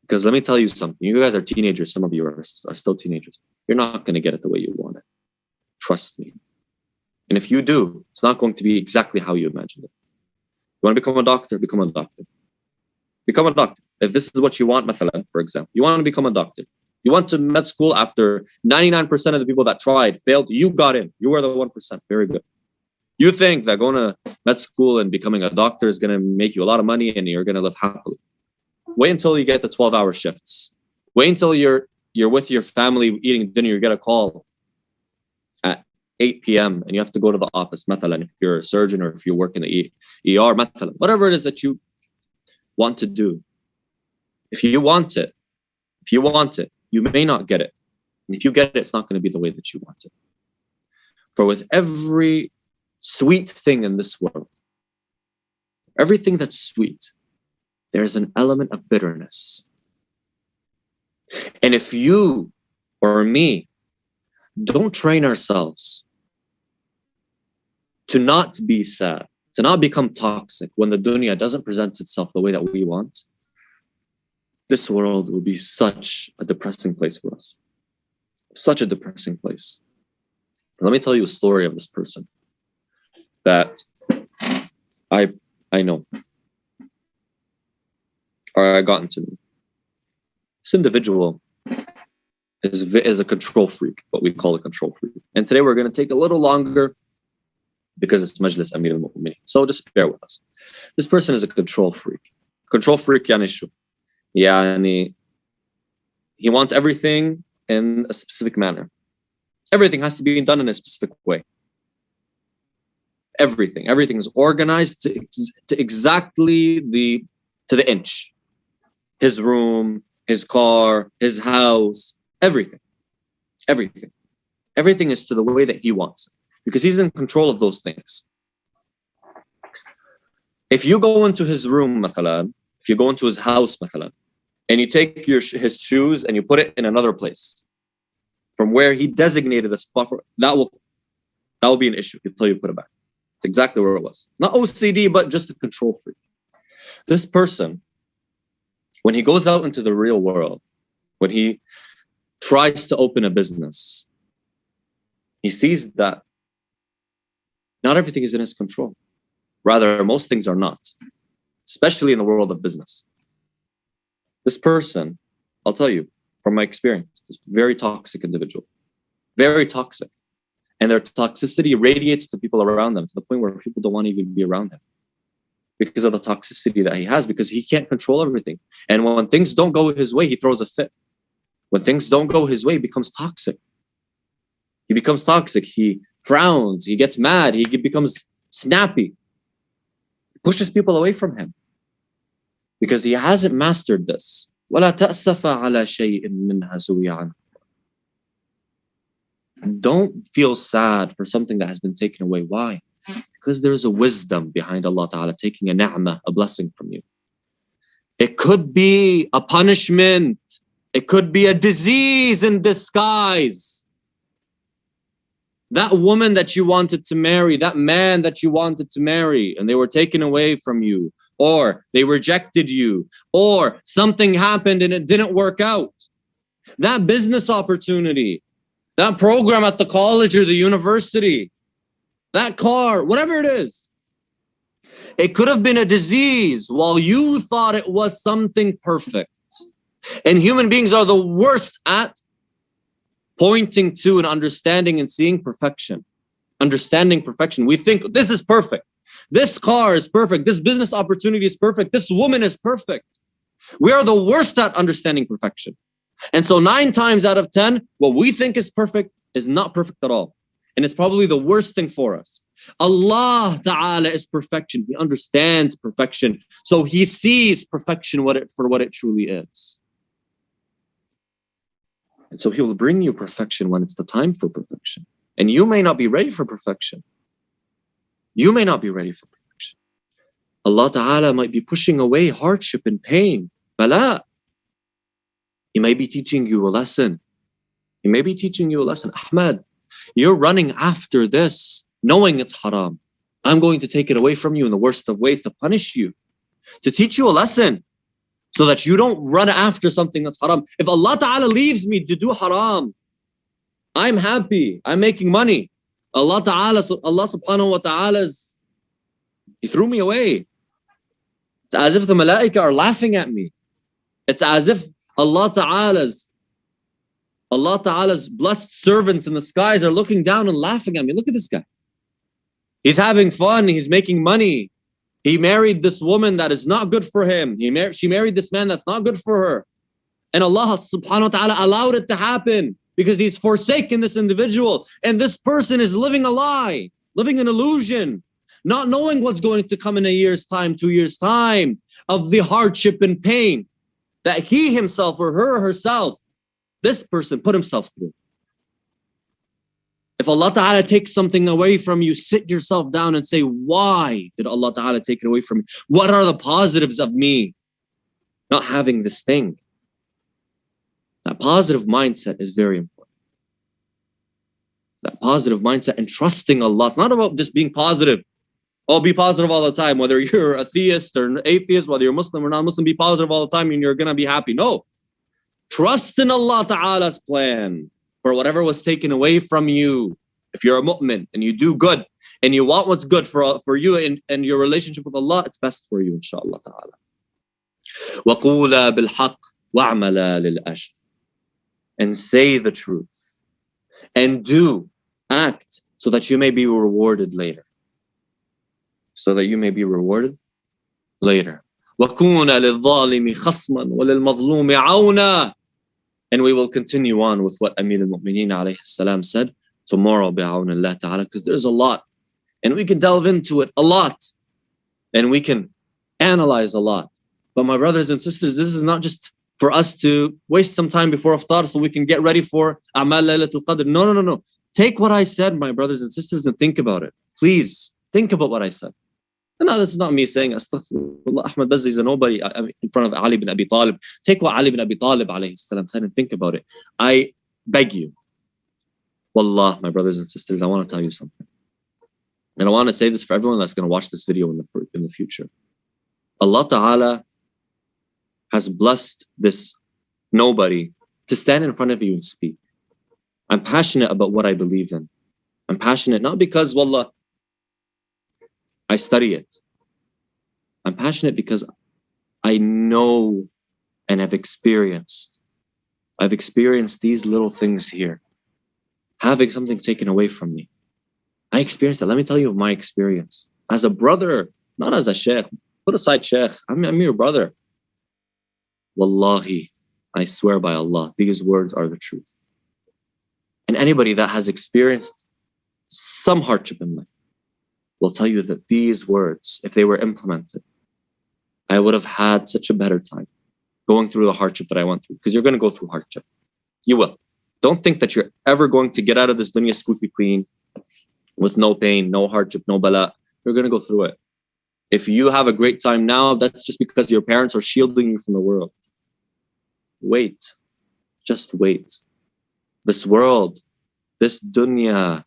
Because let me tell you something. You guys are teenagers. Some of you are still teenagers. You're not going to get it the way you want it. Trust me. And if you do, it's not going to be exactly how you imagined it. You want to become a doctor? Become a doctor. Become a doctor. If this is what you want, mathalan, for example, you want to become a doctor. You went to med school after 99% of the people that tried failed. You got in. You were the 1%. Very good. You think that going to med school and becoming a doctor is going to make you a lot of money and you're going to live happily. Wait until you get the 12-hour shifts. Wait until you're with your family eating dinner. You get a call at 8 p.m. and you have to go to the office. Mathalan, if you're a surgeon or if you work in the ER, mathalan, whatever it is that you want to do. If you want it, you may not get it. And if you get it, it's not going to be the way that you want it. For with every sweet thing in this world, everything that's sweet, there's an element of bitterness. And if you or me don't train ourselves to not be sad, to not become toxic when the dunya doesn't present itself the way that we want, this world will be such a depressing place for us. Such a depressing place. Let me tell you a story of this person that I know, or I got into. This individual, is a control freak, what we call a control freak. And today we're going to take a little longer because it's Majlis Amir al-Mu'minin. So just bear with us. This person is a control freak. Control freak يعني شو؟ يعني he wants everything in a specific manner. Everything has to be done in a specific way. Everything is organized to exactly to the inch. His room, his car, his house, everything is to the way that he wants it, because he's in control of those things. If you go into his room, مثلا, if you go into his house, مثلا, and you take his shoes and you put it in another place from where he designated a spot for, that will be an issue until you put it back. It's exactly where it was. Not OCD, but just a control freak. This person, when he goes out into the real world, when he tries to open a business, he sees that not everything is in his control. Rather, most things are not, especially in the world of business. This person, I'll tell you from my experience, is a very toxic individual. Very toxic. And their toxicity radiates to people around them to the point where people don't want to even be around him because of the toxicity that he has, because he can't control everything. And when things don't go his way, he throws a fit. When things don't go his way, he becomes toxic. He becomes toxic. He frowns. He gets mad. He becomes snappy. He pushes people away from him because he hasn't mastered this. وَلَا تَأْسَفَ عَلَى شَيْءٍ مِّنْهَا زُوِيَ عَنْهُ. Don't feel sad for something that has been taken away. Why? Because there's a wisdom behind Allah Ta'ala taking a ni'mah, a blessing from you. It could be a punishment. It could be a disease in disguise. That woman that you wanted to marry, that man that you wanted to marry, and they were taken away from you, or they rejected you, or something happened and it didn't work out. That business opportunity, that program at the college or the university, that car, whatever it is. It could have been a disease while you thought it was something perfect. And human beings are the worst at pointing to and understanding and seeing perfection. Understanding perfection. We think this is perfect. This car is perfect. This business opportunity is perfect. This woman is perfect. We are the worst at understanding perfection. And so 9 times out of 10, what we think is perfect is not perfect at all. And it's probably the worst thing for us. Allah Ta'ala is perfection. He understands perfection. So he sees perfection for what it truly is. And so he will bring you perfection when it's the time for perfection. And you may not be ready for perfection. You may not be ready for perfection. Allah Ta'ala might be pushing away hardship and pain. Bala. He may be teaching you a lesson. He may be teaching you a lesson. Ahmad, you're running after this, knowing it's haram. I'm going to take it away from you in the worst of ways to punish you, to teach you a lesson, so that you don't run after something that's haram. If Allah Ta'ala leaves me to do haram, I'm happy. I'm making money. Allah subhanahu wa ta'ala, he threw me away. It's as if the malaika are laughing at me. It's as if Allah Ta'ala's blessed servants in the skies are looking down and laughing at me. Look at this guy. He's having fun. He's making money. He married this woman that is not good for him. She married this man that's not good for her. And Allah subhanahu wa ta'ala allowed it to happen because he's forsaken this individual. And this person is living a lie, living an illusion, not knowing what's going to come in a year's time, 2 years' time, of the hardship and pain that he himself or her herself, this person put himself through. If Allah Ta'ala takes something away from you, sit yourself down and say, why did Allah Ta'ala take it away from me? What are the positives of me not having this thing? That positive mindset is very important. That positive mindset and trusting Allah. It's not about just being positive. Oh, be positive all the time. Whether you're a theist or an atheist, whether you're Muslim or non-Muslim, be positive all the time and you're going to be happy. No. Trust in Allah Ta'ala's plan for whatever was taken away from you. If you're a mu'min and you do good and you want what's good for you and your relationship with Allah, it's best for you, inshallah ta'ala. وَقُولَا بِالْحَقِّ وَاعْمَلَا لِلْأَجْرِ. and say the truth and act so that you may be rewarded later. So that you may be rewarded later. وَكُونَ لِلظَّالِمِ خَصْمًا وَلِلْمَظْلُومِ عَوْنًا. And we will continue on with what Amir al-Mu'mineen alayhi salam said tomorrow bi'awnillah ta'ala, because there's a lot and we can delve into it a lot and we can analyze a lot. But my brothers and sisters, this is not just for us to waste some time before iftar so we can get ready for A'mal Laylatul Qadr. No. Take what I said, my brothers and sisters, and think about it. Please think about what I said. And no, this is not me saying astaghfirullah. Ahmad Bazzi is a nobody in front of Ali bin Abi Talib. Take what Ali bin Abi Talib alayhi salam said and think about it. I beg you. Wallah, my brothers and sisters, I want to tell you something. And I want to say this for everyone that's going to watch this video in the future. Allah Ta'ala has blessed this nobody to stand in front of you and speak. I'm passionate about what I believe in. I'm passionate not because, wallah, I study it. I'm passionate because I know and have experienced. I've experienced these little things here. Having something taken away from me. I experienced it. Let me tell you of my experience. As a brother, not as a sheikh. Put aside sheikh. I'm your brother. Wallahi, I swear by Allah, these words are the truth. And anybody that has experienced some hardship in life will tell you that these words, if they were implemented, I would have had such a better time going through the hardship that I went through. Because you're going to go through hardship. You will. Don't think that you're ever going to get out of this dunya squeaky clean with no pain, no hardship, no bala. You're going to go through it. If you have a great time now, that's just because your parents are shielding you from the world. Wait. Just wait. This world, this dunya,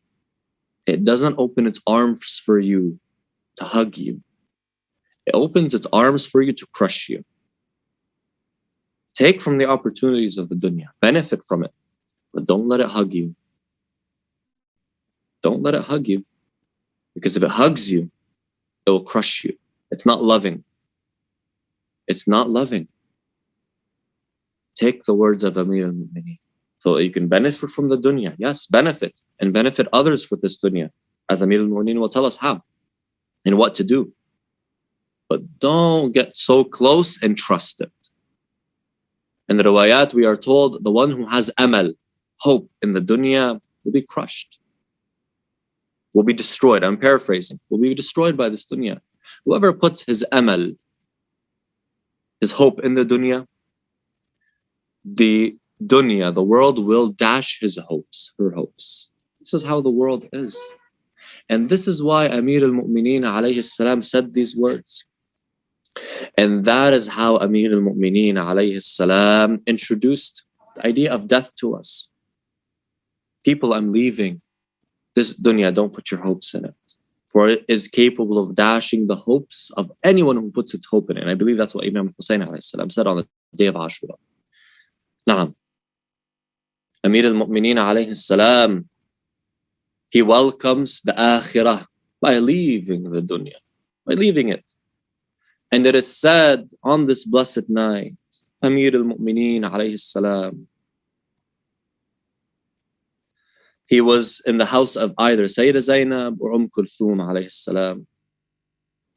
it doesn't open its arms for you to hug you. It opens its arms for you to crush you. Take from the opportunities of the dunya. Benefit from it. But don't let it hug you. Don't let it hug you. Because if it hugs you, it will crush you. It's not loving. It's not loving. Take the words of Amir al-Mu'mineen so that you can benefit from the dunya. Yes, benefit. And benefit others with this dunya. As Amir al-Mu'mineen will tell us how and what to do. But don't get so close and trust it. In the riwayat, we are told the one who has amal, hope in the dunya, will be crushed, will be destroyed. I'm paraphrasing. Will be destroyed by this dunya. Whoever puts his amal, his hope in the dunya, the dunya, the world will dash his hopes, her hopes. This is how the world is. And this is why Amir al-Mu'mineen alayhi salam said these words. And that is how Amir al-Mu'mineen alayhi salam introduced the idea of death to us. People, I'm leaving this dunya, don't put your hopes in it. For it is capable of dashing the hopes of anyone who puts its hope in it. And I believe that's what Imam Hussain alayhi salam said on the day of Ashura. Naam. Amir al-Mu'mineen alayhi salam, he welcomes the akhirah by leaving the dunya, by leaving it. And it is said on this blessed night, Amir al-Mu'mineen alayhi salam, he was in the house of either Sayyidah Zainab or Kulthum alayhi salam.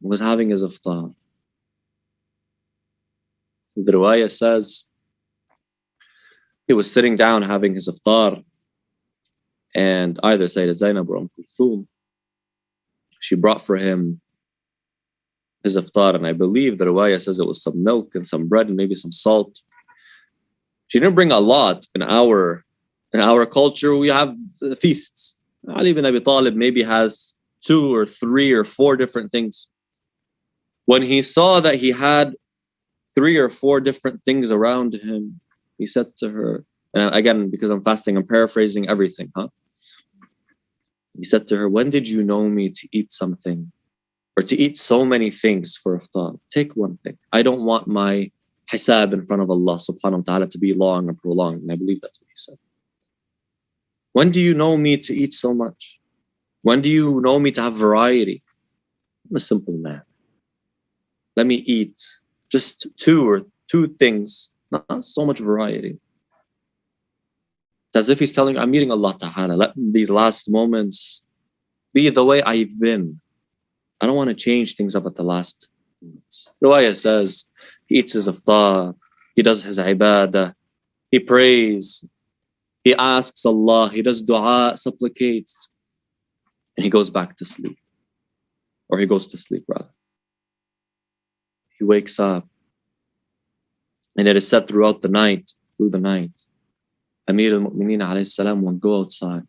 He was having his iftar. The riwayah says he was sitting down having his iftar, and either Sayyidah Zainab or Kulthum, she brought for him his iftar, and I believe the riwayah says it was some milk and some bread and maybe some salt. She didn't bring a lot. In our culture, we have feasts. Ali bin Abi Talib maybe has 2 or 3 or 4 different things. When he saw that he had 3 or 4 different things around him, he said to her, and again, because I'm fasting, I'm paraphrasing everything, He said to her, when did you know me to eat something or to eat so many things for iftar? Take one thing. I don't want my hisab in front of Allah subhanahu wa ta'ala to be long and prolonged. And I believe that's what he said. When do you know me to eat so much? When do you know me to have variety? I'm a simple man. Let me eat just 2 things, not so much variety. It's as if he's telling, I'm meeting Allah Ta'ala. Let these last moments be the way I've been. I don't want to change things up at the last moments. Riwayah says, he eats his iftar, he does his ibadah, he prays, he asks Allah, he does dua, supplicates, and he goes back to sleep. Or he goes to sleep, rather. He wakes up, and it is said through the night, Amir al-Mu'mineen alayhi salam would go outside.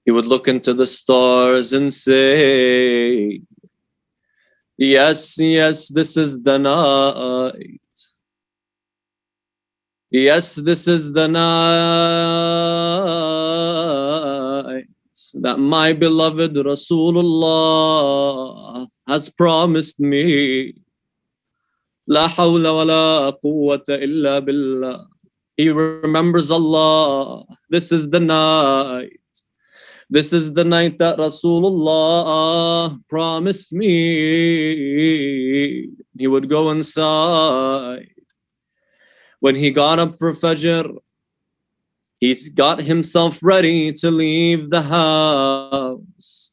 He would look into the stars and say, yes, yes, this is the night. Yes, this is the night that my beloved Rasulullah has promised me. La hawla wa la quwwata illa billah. He remembers Allah. This is the night. This is the night that Rasulullah promised me. He would go inside. When he got up for Fajr, he got himself ready to leave the house.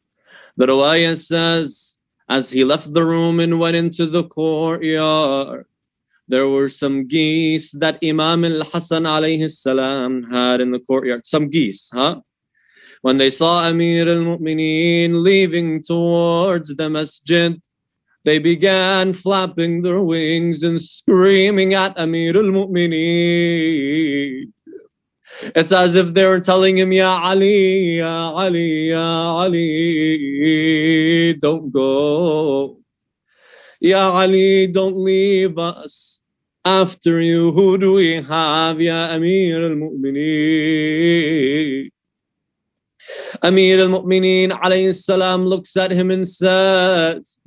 The riwayah says, as he left the room and went into the courtyard, there were some geese that Imam al-Hassan alayhi salam had in the courtyard. Some geese, huh? When they saw Amir al-Mu'mineen leaving towards the masjid, they began flapping their wings and screaming at Amir al-Mu'mineen. It's as if they were telling him, Ya Ali, Ya Ali, Ya Ali, don't go. Ya Ali, don't leave us. After you, who do we have, Ya Amir al-Mu'mineen? Amir al-Mu'mineen alayhi salam looks at them and says,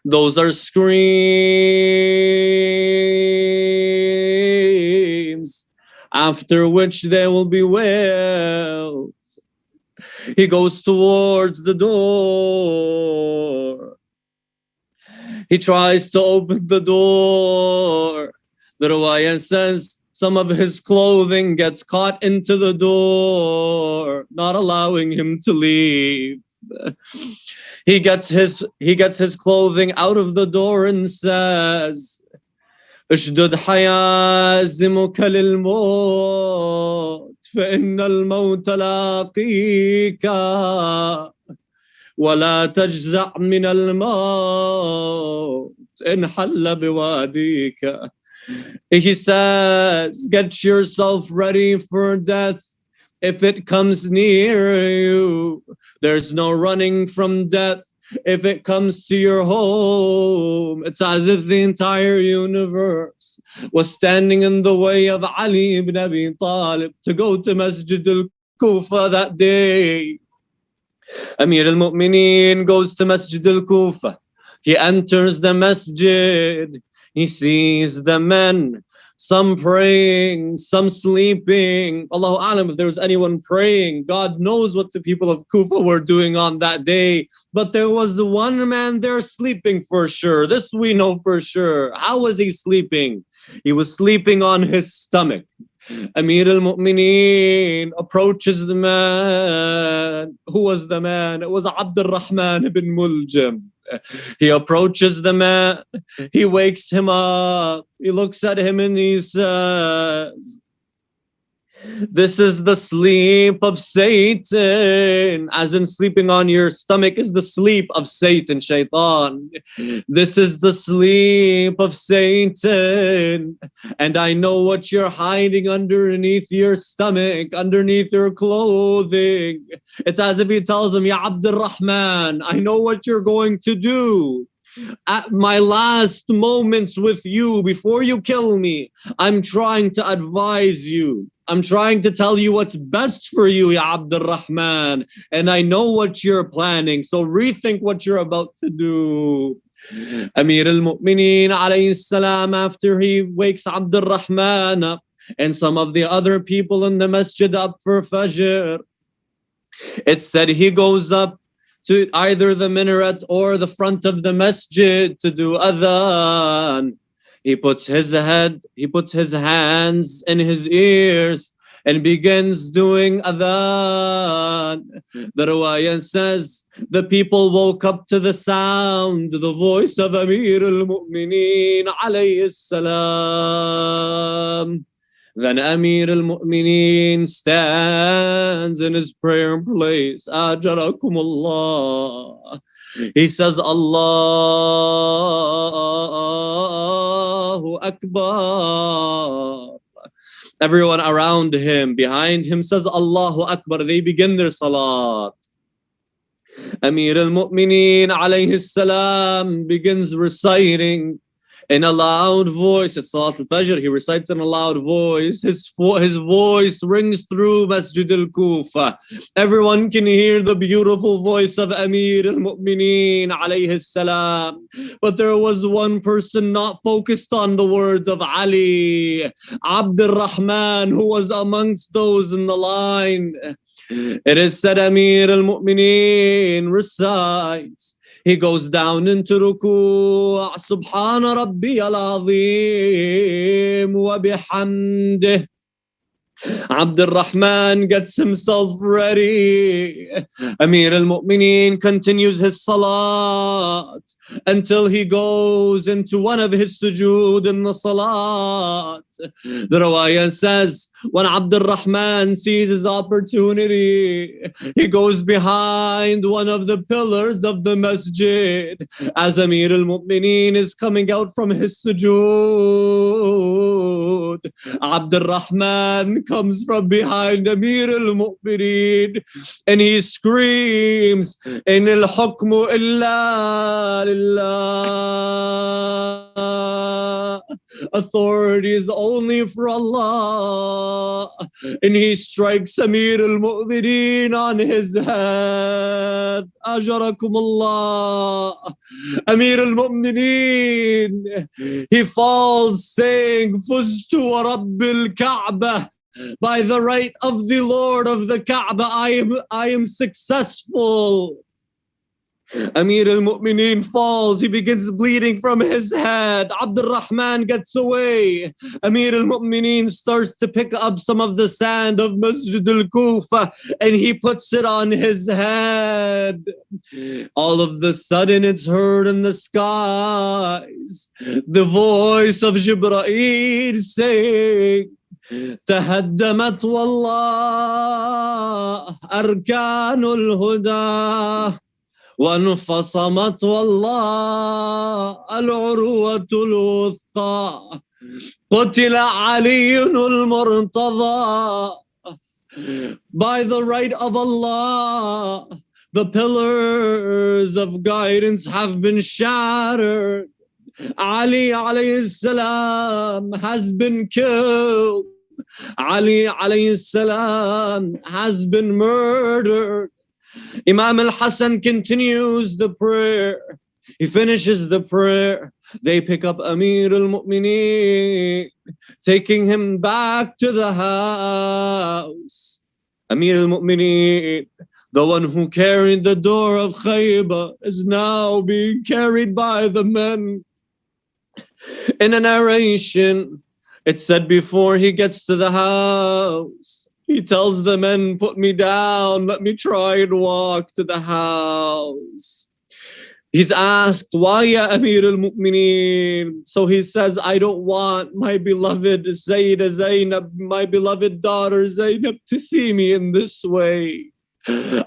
those are screams, after which there will be wails. He goes towards the door. He tries to open the door. The riwayah says some of his clothing gets caught into the door, not allowing him to leave. He gets his clothing out of the door and says, اشدد حيازمك للموت فإن الموت لاقيك ولا تجزع من الموت إن حل بواديك. He says, get yourself ready for death. If it comes near you, there's no running from death. If it comes to your home, it's as if the entire universe was standing in the way of Ali ibn Abi Talib to go to Masjid al-Kufa that day. Amir al-Mu'mineen goes to Masjid al-Kufa. He enters the masjid. He sees the men, some praying, some sleeping. Allahu Alam, if there was anyone praying, God knows what the people of Kufa were doing on that day. But there was one man there sleeping for sure. This we know for sure. How was he sleeping? He was sleeping on his stomach. Amir al-Mu'mineen approaches the man. Who was the man? It was Abdul Rahman ibn Muljam. He approaches the man. He wakes him up. He looks at him and he says, this is the sleep of Satan. As in sleeping on your stomach is the sleep of Satan, shaitan. This is the sleep of Satan. And I know what you're hiding underneath your stomach, underneath your clothing. It's as if he tells him, Ya Abdul Rahman, I know what you're going to do. At my last moments with you, before you kill me, I'm trying to advise you. I'm trying to tell you what's best for you, Ya Abdul Rahman. And I know what you're planning. So rethink what you're about to do. Amir al-Mu'mineen alayhi salam, after he wakes Abdul Rahman up and some of the other people in the masjid up for Fajr, it said he goes up to either the minaret or the front of the masjid to do adhan. He puts his hands in his ears and begins doing adhan. The riwayah says the people woke up to the sound, the voice of Amir al-Mu'mineen alayhi salam. Then Amir al-Mu'mineen stands in his prayer place. Ajarakumullah. He says, Allahu Akbar. Everyone around him, behind him, says Allahu Akbar. They begin their salat. Amir al-Mu'mineen alayhi salam begins reciting in a loud voice. It's Salat al-Fajr. He recites in a loud voice. His voice rings through Masjid al-Kufa. Everyone can hear the beautiful voice of Amir al-Mu'mineen alayhi salam. But there was one person not focused on the words of Ali, Abdul Rahman, who was amongst those in the line. It is said Amir al-Mu'mineen recites. He goes down into ruku'. Subhana Rabbiyal Azim wa bihamdih. Abdul Rahman gets himself ready. Amir al-Mu'mineen continues his salat until he goes into one of his sujood in the salat. The riwayah says when Abdul Rahman sees his opportunity, he goes behind one of the pillars of the masjid. As Amir al-Mu'mineen is coming out from his sujood, Abdul Rahman comes from behind Amir al-Mu'mineen and he screams, in al-hukmu illa lillah. Authority is only for Allah. And he strikes Amir al-Mu'mineen on his head. Ajarakum Allah. Amir al-Mu'mineen, he falls saying, Fuztu wa Rabbil Ka'bah. By the right of the Lord of the Kaaba, I am successful. Amir al-Mu'mineen falls. He begins bleeding from his head. Abdul Rahman gets away. Amir al-Mu'mineen starts to pick up some of the sand of Masjid al-Kufa and he puts it on his head. All of the sudden it's heard in the skies the voice of Jibreel saying, تهدمت والله أركان الهدى وانفصمت والله العروة الوثقى قتل علي المرتضى. By the right of Allah, the pillars of guidance have been shattered. Ali alayhi salam has been killed. Ali alayhi salam has been murdered. Imam al-Hassan continues the prayer. He finishes the prayer. They pick up Amir al-Mu'mineen, taking him back to the house. Amir al-Mu'mineen, the one who carried the door of Khaybar, is now being carried by the men. In a narration, it said before he gets to the house, he tells the men, put me down, let me try and walk to the house. He's asked, why ya Amir al-Mu'mineen? So he says, I don't want my beloved Sayyidah Zainab, my beloved daughter Zainab, to see me in this way.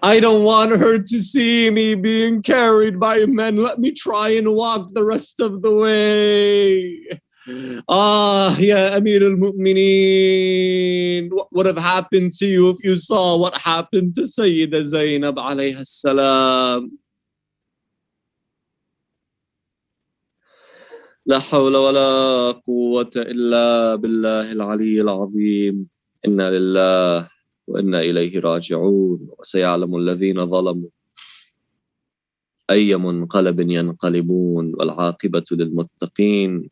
I don't want her to see me being carried by men. Let me try and walk the rest of the way. Ya Amir al-Mu'mineen, what would have happened to you if you saw what happened to Sayyidah Zainab alayha salam? لا حول ولا قوة إلا بالله العلي العظيم. إنا لله وإنا إليه راجعون. وسيعلم الذين ظلموا أي منقلب ينقلبون والعاقبة للمتقين.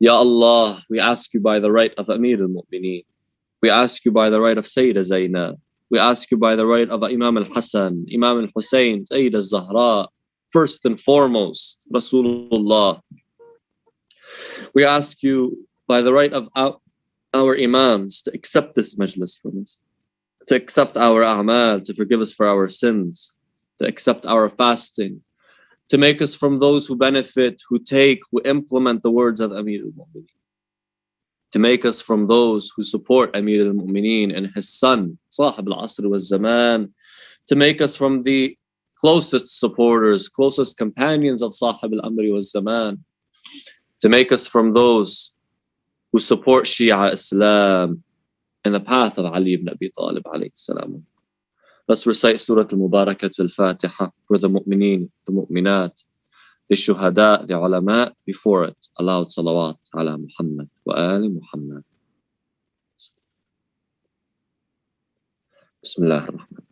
Ya Allah, we ask you by the right of Amir al-Mu'mineen. We ask you by the right of Sayyidah Zainab. We ask you by the right of Imam al-Hassan, Imam al-Hussain, Sayyidah al-Zahra, first and foremost, Rasulullah. We ask you by the right of our imams to accept this majlis from us, to accept our a'mal, to forgive us for our sins, to accept our fasting, to make us from those who benefit, who implement the words of Amir al-Mu'mineen, to make us from those who support Amir al-Mu'mineen and his son, Sahib al-Asr wal-Zaman, to make us from the closest supporters, closest companions of Sahib al-Amri wal-Zaman, to make us from those who support Shia Islam in the path of Ali ibn Abi Talib alayhi salam. Let's recite Surah Al-Mubarakat Al-Fatiha for the mu'mineen, the mu'minat, the shuhada, the ulama. Before it, aloud salawat ala Muhammad wa ali Muhammad. Bismillah ar-Rahman.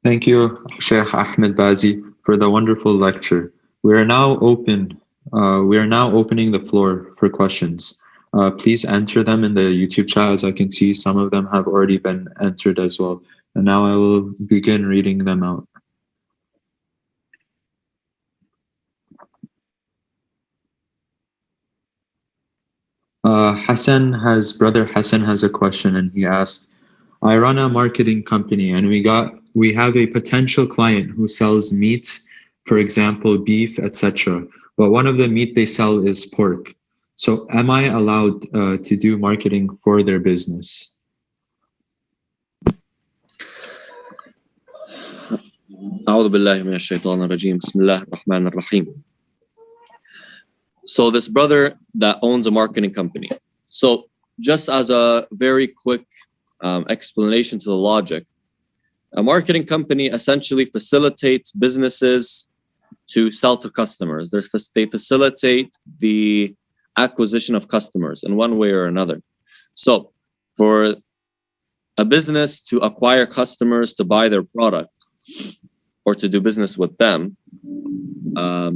Thank you, Sheikh Ahmad Bazzi, for the wonderful lecture. We are now opening the floor for questions. Please enter them in the YouTube chat. As I can see, some of them have already been entered as well. And now I will begin reading them out. Brother Hassan has a question, and he asked, I run a marketing company and we have a potential client who sells meat, for example, beef, etc. But one of the meat they sell is pork. So am I allowed to do marketing for their business? أعوذ بالله من الشيطان الرجيم. بسم الله الرحمن الرحيم. So this brother that owns a marketing company. So just as a very quick explanation to the logic, a marketing company essentially facilitates businesses to sell to customers. They facilitate the acquisition of customers in one way or another. So for a business to acquire customers to buy their product or to do business with them, a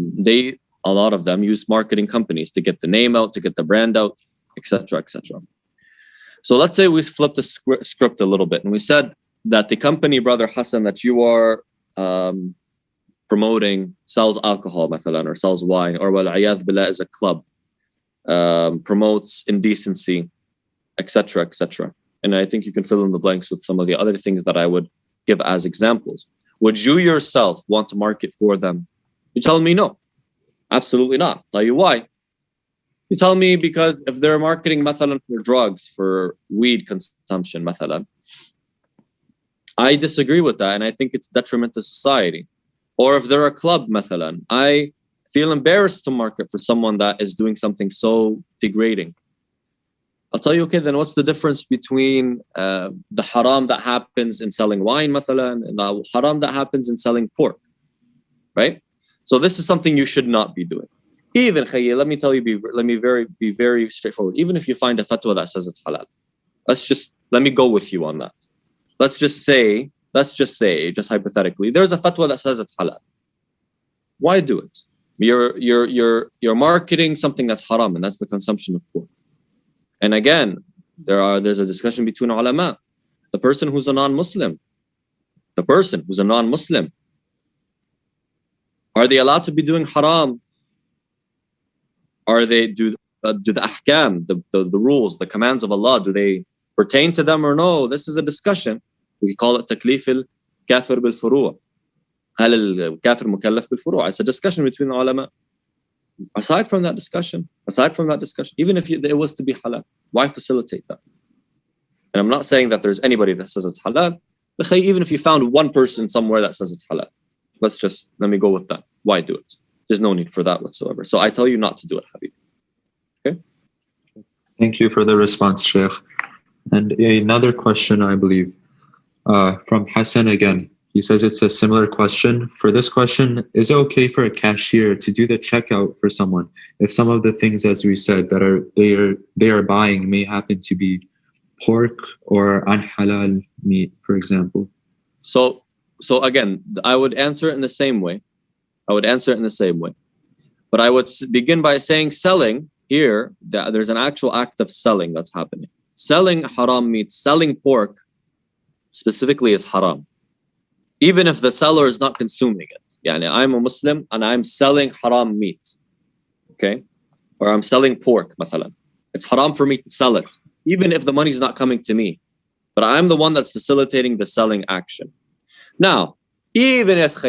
lot of them use marketing companies to get the name out, to get the brand out, etc., etc. So let's say we flipped the script a little bit and we said that the company, Brother Hassan, that you are promoting sells alcohol, مثلا, or sells wine, or wal-'iyadh billah is a club, promotes indecency, etc., etc. And I think you can fill in the blanks with some of the other things that I would give as examples. Would you yourself want to market for them? You tell me no. Absolutely not. Tell you why. You tell me because if they're marketing مثلا for drugs, for weed consumption مثلا, I disagree with that and I think it's detriment to society. Or if they're a club مثلا, I feel embarrassed to market for someone that is doing something so degrading. I'll tell you, okay, then what's the difference between the haram that happens in selling wine مثلا and the haram that happens in selling pork, right? So this is something you should not be doing. Even, let me tell you, be very straightforward. Even if you find a fatwa that says it's halal, let me go with you on that. Let's just say, just hypothetically, there's a fatwa that says it's halal. Why do it? You're marketing something that's haram, and that's the consumption of pork. And again, there's a discussion between ulama. The person who's a non-Muslim, are they allowed to be doing haram? Are they do the ahkam, the rules, the commands of Allah, do they pertain to them or no? This is a discussion. We call it taklif al-kafir bil-furu'. Hal al-kafir mukallaf bil-furu'. It's a discussion between the ulama. Aside from that discussion, even if it was to be halal, why facilitate that? And I'm not saying that there's anybody that says it's halal, but even if you found one person somewhere that says it's halal, let me go with that. Why do it? There's no need for that whatsoever. So I tell you not to do it, Habib. Okay? Thank you for the response, Sheikh. And another question, I believe, from Hassan again. He says it's a similar question. For this question, is it okay for a cashier to do the checkout for someone if some of the things, as we said, that they are buying may happen to be pork or unhalal meat, for example? So again, I would answer it in the same way. But I would begin by saying selling here, there's an actual act of selling that's happening. Selling haram meat, selling pork specifically is haram. Even if the seller is not consuming it. Yani I'm a Muslim and I'm selling haram meat. Okay? Or I'm selling pork, مثلا. It's haram for me to sell it, even if the money's not coming to me. But I'm the one that's facilitating the selling action. Now, even if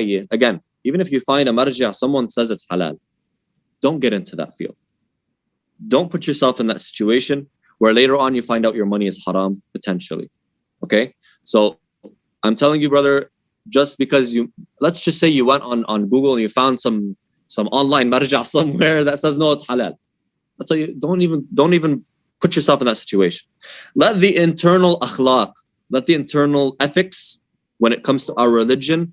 you find a marja, someone says it's halal, don't get into that field. Don't put yourself in that situation where later on you find out your money is haram, potentially. Okay? So I'm telling you, brother, just because let's just say you went on Google and you found some online marja somewhere that says no, it's halal. I'll tell you, don't even put yourself in that situation. Let the internal akhlaq, let the internal ethics when it comes to our religion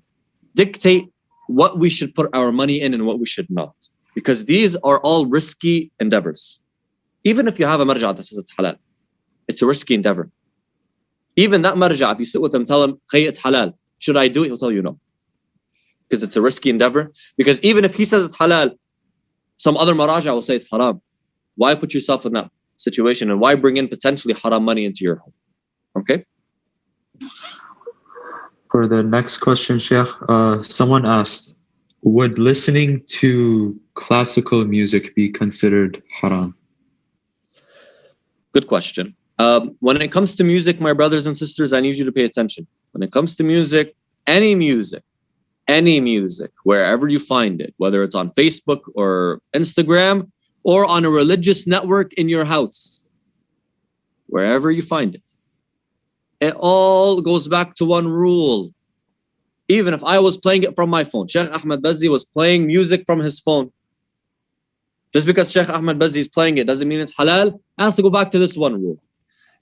dictate what we should put our money in and what we should not. Because these are all risky endeavors. Even if you have a marja that says it's halal, it's a risky endeavor. Even that marja, if you sit with him, tell him, hey, it's halal, should I do it? He'll tell you no. Because it's a risky endeavor. Because even if he says it's halal, some other maraja will say it's haram. Why put yourself in that situation and why bring in potentially haram money into your home? Okay? For the next question, Sheikh, someone asked, would listening to classical music be considered haram? Good question. When it comes to music, my brothers and sisters, I need you to pay attention. When it comes to music, any music, wherever you find it, whether it's on Facebook or Instagram or on a religious network in your house, wherever you find it, it all goes back to one rule. Even if I was playing it from my phone, Sheikh Ahmad Bazzi was playing music from his phone. Just because Sheikh Ahmad Bazzi is playing it doesn't mean it's halal. It has to go back to this one rule.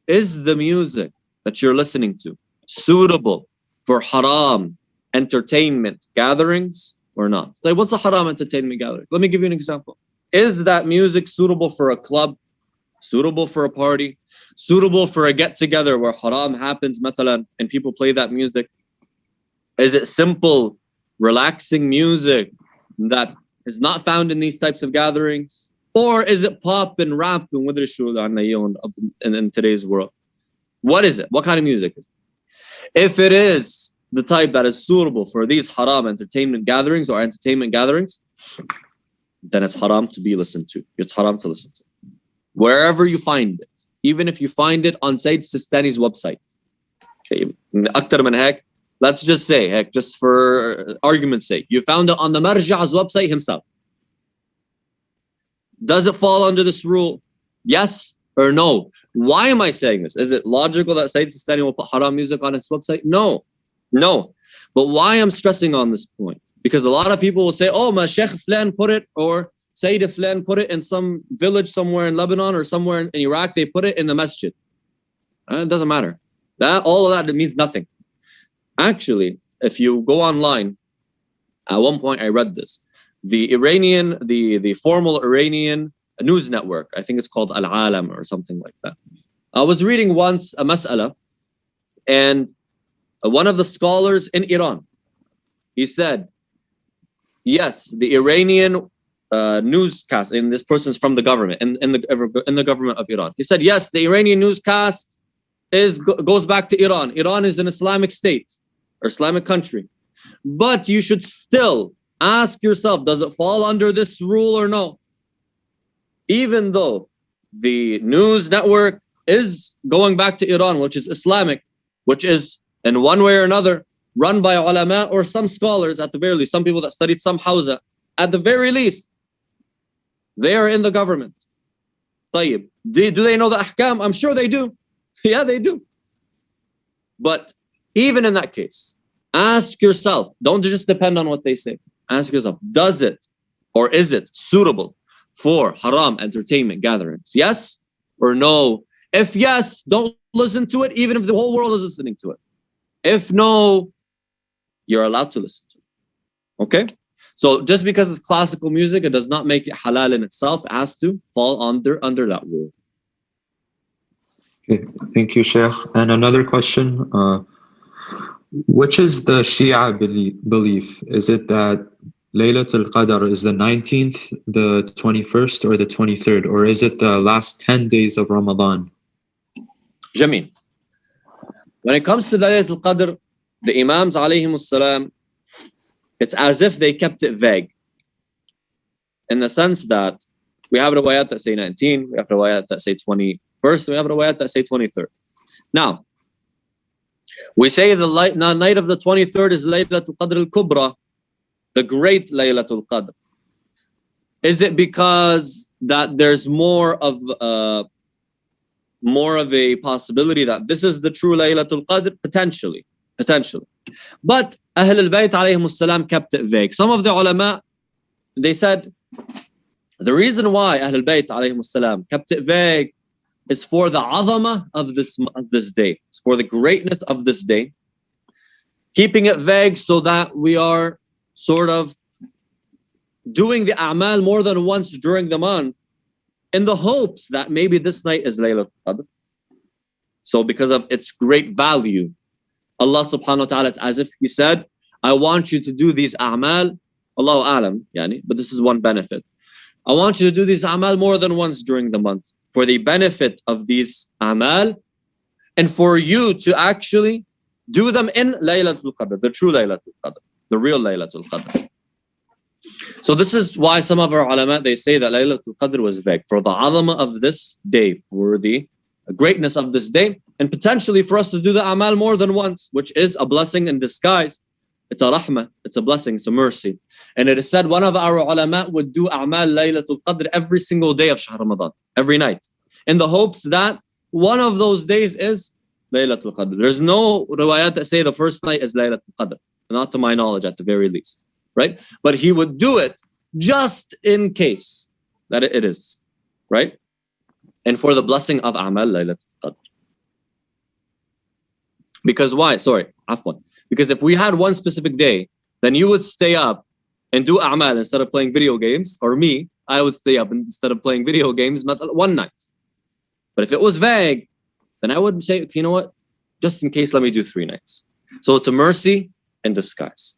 Is the music that you're listening to suitable for haram entertainment gatherings or not? Like, what's a haram entertainment gathering? Let me give you an example. Is that music suitable for a club, suitable for a party, suitable for a get-together where haram happens, mathalan, and people play that music? Is it simple, relaxing music that is not found in these types of gatherings? Or is it pop and rap and in today's world? What is it? What kind of music is it? If it is the type that is suitable for these haram entertainment gatherings or entertainment gatherings, then it's haram to be listened to. It's haram to listen to. Wherever you find it, even if you find it on Sayyid Sistani's website. Okay, let's just say, just for argument's sake, you found it on the Marja''s website himself. Does it fall under this rule? Yes or no? Why am I saying this? Is it logical that Sayyid Sistani will put haram music on his website? No. But why I'm stressing on this point? Because a lot of people will say, oh, my Sheikh Flan put it, or Sayyid Flan put it in some village somewhere in Lebanon or somewhere in Iraq, they put it in the masjid. It doesn't matter. All of that means nothing. Actually, if you go online, at one point I read this. The formal Iranian news network, I think it's called Al-Alam or something like that. I was reading once a mas'ala, and one of the scholars in Iran, he said, yes, the Iranian newscast, and this person's from the government, in the government of Iran. He said, yes, the Iranian newscast goes back to Iran. Iran is an Islamic state or Islamic country. But you should still ask yourself, does it fall under this rule or no? Even though the news network is going back to Iran, which is Islamic, which is in one way or another run by ulama or some scholars at the very least, some people that studied some hawza, at the very least, they are in the government. طيب, do they know the ahkam? I'm sure they do. Yeah, they do. But even in that case, ask yourself, don't just depend on what they say. Ask yourself, does it or is it suitable for haram entertainment gatherings? Yes or no? If yes, don't listen to it, even if the whole world is listening to it. If no, you're allowed to listen to it. Okay? So just because it's classical music, it does not make it halal in itself. It has to fall under that rule. Okay, thank you, Sheikh. And another question, which is the Shia belief? Is it that Laylatul Qadr is the 19th, the 21st, or the 23rd, or is it the last 10 days of Ramadan? Jameen. When it comes to Laylatul Qadr, the Imams alayhimus salam, it's as if they kept it vague. In the sense that we have riwayat that say 19, we have riwayat that say 21st, we have riwayat that say 23rd. Now, we say the night of the 23rd is Laylatul Qadr al-Kubra, the great Laylatul Qadr. Is it because that there's more of a possibility that this is the true Laylatul Qadr? Potentially. But Ahl al-Bayt alayhimus salam kept it vague. Some of the ulama, they said, the reason why Ahl al-Bayt alayhimus salam kept it vague is for the azama of this day. It's for the greatness of this day. Keeping it vague so that we are sort of doing the a'mal more than once during the month in the hopes that maybe this night is Laylatul Qadr. So because of its great value, Allah subhanahu wa ta'ala, it's as if He said, I want you to do these a'mal, Allahu a'lam, yani, but this is one benefit. I want you to do these a'mal more than once during the month for the benefit of these a'mal and for you to actually do them in Laylatul Qadr, the true Laylatul Qadr, the real Laylatul Qadr. So this is why some of our ulama, they say that Laylatul Qadr was vague for the azama of this day, for the greatness of this day, and potentially for us to do the a'mal more than once, which is a blessing in disguise. It's a rahmah, it's a blessing, it's a mercy. And it is said one of our ulama would do a'mal Laylatul Qadr every single day of Shahr Ramadan, every night, in the hopes that one of those days is Laylatul Qadr. There's no riwayat that say the first night is Laylatul Qadr, not to my knowledge at the very least, right? But he would do it just in case that it is, right? And for the blessing of a'mal Laylatul Qadr. Because why? Sorry, afwan. Because if we had one specific day, then you would stay up and do a'mal instead of playing video games, or me, I would stay up instead of playing video games one night. But if it was vague, then I would say, okay, you know what? Just in case, let me do 3 nights. So it's a mercy in disguise.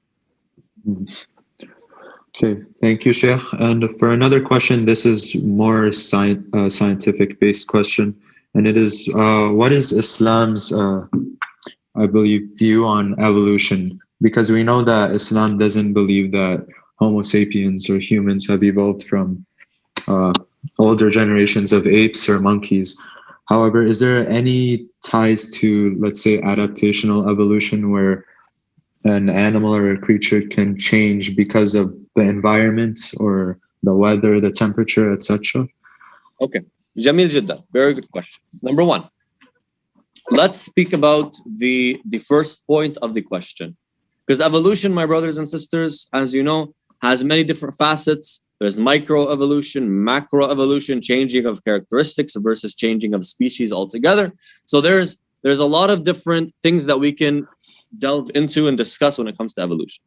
Okay, thank you, Sheikh. And for another question, this is more scientific-based question, and it is, what is Islam's, I believe, view on evolution? Because we know that Islam doesn't believe that Homo sapiens or humans have evolved from older generations of apes or monkeys. However, is there any ties to, let's say, adaptational evolution where an animal or a creature can change because of the environment or the weather, the temperature, etc.? Okay, Jamil Jidda, very good question. Number one, let's speak about the first point of the question. Because evolution, my brothers and sisters, as you know, has many different facets. There's microevolution, macroevolution, changing of characteristics versus changing of species altogether. So there's a lot of different things that we can delve into and discuss when it comes to evolution.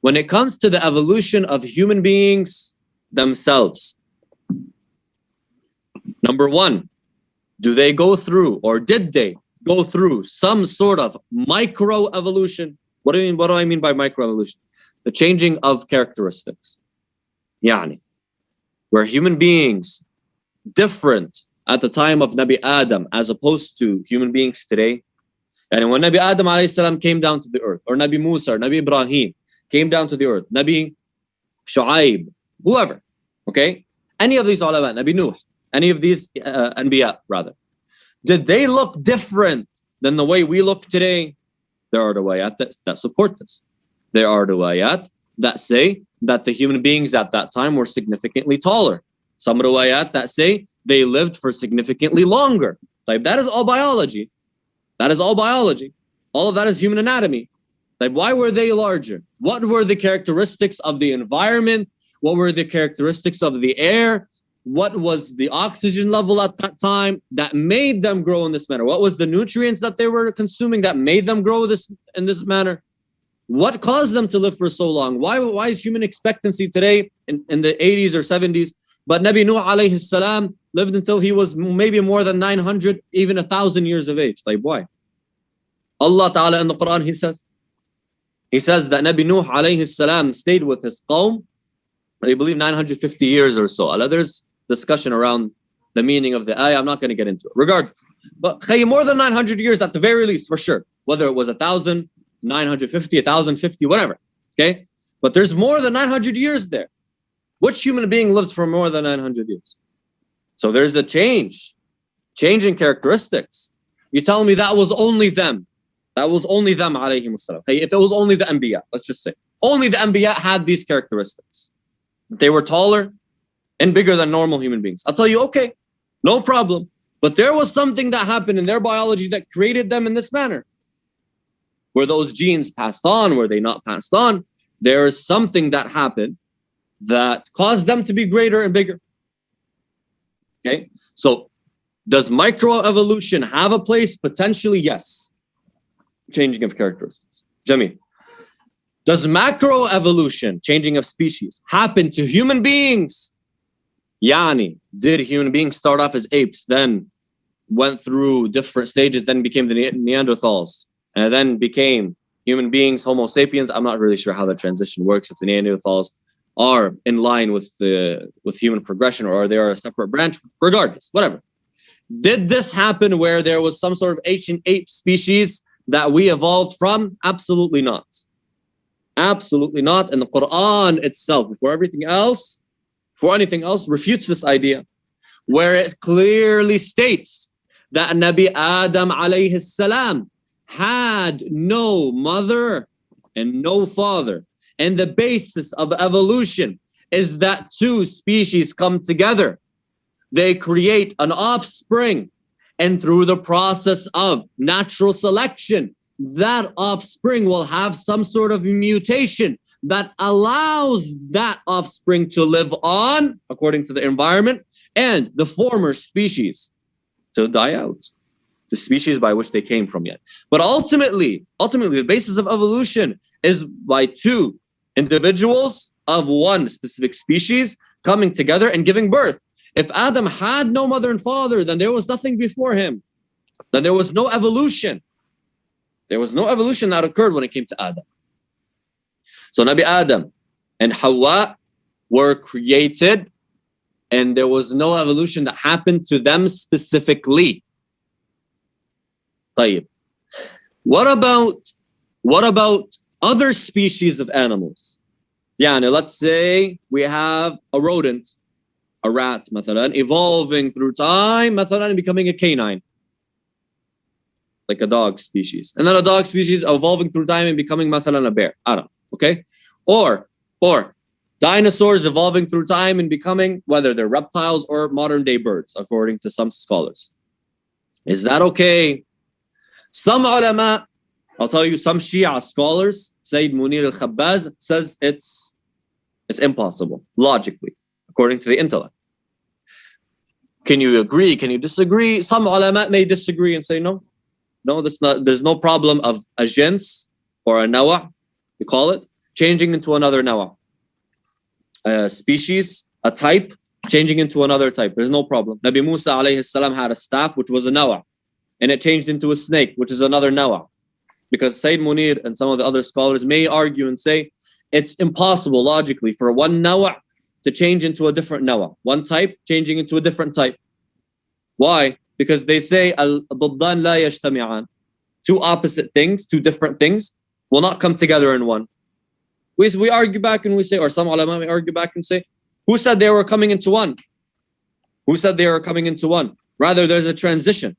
When it comes to the evolution of human beings themselves, number one, do they go through, or did they go through some sort of microevolution? What do I mean by microevolution? The changing of characteristics. Yani, where human beings different at the time of Nabi Adam as opposed to human beings today. And when Nabi Adam alayhi salam came down to the earth, or Nabi Musa, or Nabi Ibrahim came down to the earth, Nabi Shu'aib, whoever, okay? Any of these ulama, Nabi Nuh, any of these anbiya rather, did they look different than the way we look today? There are riwayat that support this. There are riwayat that say that the human beings at that time were significantly taller. Some riwayat that say they lived for significantly longer. Like, that is all biology. That is all biology. All of that is human anatomy. Like, why were they larger? What were the characteristics of the environment? What were the characteristics of the air? What was the oxygen level at that time that made them grow in this manner? What was the nutrients that they were consuming that made them grow in this manner? What caused them to live for so long? Why is human expectancy today in the 80s or 70s? But Nabi Nuh alayhi salam lived until he was maybe more than 900, even 1,000 years of age. Like, why? Allah Ta'ala in the Quran, He says, He says that Nabi Nuh alayhi salam stayed with his qawm, I believe 950 years or so. There's discussion around the meaning of the ayah. I'm not going to get into it. Regardless. But more than 900 years at the very least, for sure. Whether it was 1,000, 950, 1,050, whatever. Okay? But there's more than 900 years there. Which human being lives for more than 900 years? So there's a change in characteristics. You tell me that was only them. That was only them, alayhim assalam. Hey, if it was only the Anbiya, let's just say. Only the Anbiya had these characteristics. They were taller and bigger than normal human beings. I'll tell you, okay, no problem. But there was something that happened in their biology that created them in this manner. Were those genes passed on? Were they not passed on? There is something that happened that caused them to be greater and bigger. Okay, so does microevolution have a place? Potentially, yes. Changing of characteristics. Jameel. Does macroevolution, changing of species, happen to human beings? Yani, did human beings start off as apes, then went through different stages, then became the Neanderthals, and then became human beings, Homo sapiens? I'm not really sure how the transition works, if the Neanderthals are in line with human progression or they are a separate branch. Regardless, whatever. Did this happen where there was some sort of ancient ape species that we evolved from? Absolutely not. Absolutely not. And the Quran itself, before anything else, refutes this idea, where it clearly states that Nabi Adam alayhi salam had no mother and no father. And the basis of evolution is that two species come together. They create an offspring. And through the process of natural selection, that offspring will have some sort of mutation that allows that offspring to live on according to the environment, and the former species to die out, the species by which they came from yet. But ultimately, the basis of evolution is by two individuals of one specific species coming together and giving birth. If Adam had no mother and father, then there was nothing before him. Then there was no evolution. There was no evolution that occurred when it came to Adam. So Nabi Adam and Hawa were created, and there was no evolution that happened to them specifically. طيب. What about other species of animals? Yani, let's say we have a rodent, a rat, مثلا, evolving through time, مثلا, becoming a canine, like a dog species, and then a dog species evolving through time and becoming مثلا a bear. I don't know, okay? Or dinosaurs evolving through time and becoming, whether they're reptiles or modern day birds, according to some scholars. Is that okay? Some ulama, I'll tell you, some Shia scholars, Sayyid Munir al-Khabbaz, says it's impossible, logically, according to the intellect. Can you agree? Can you disagree? Some ulama may disagree and say, no, there's no problem of a jins or a nawa', we call it, changing into another nawa'. A species, a type, changing into another type. There's no problem. Nabi Musa alayhi salam had a staff, which was a nawa', and it changed into a snake, which is another nawa'. Because Sayyid Munir and some of the other scholars may argue and say it's impossible logically for one nawa' to change into a different nawa'. One type changing into a different type. Why? Because they say al-duddan la yajtami'an. Two opposite things, two different things will not come together in one. We argue back and we say, or some ulama may argue back and say, who said they were coming into one? Who said they were coming into one? Rather, there's a transition.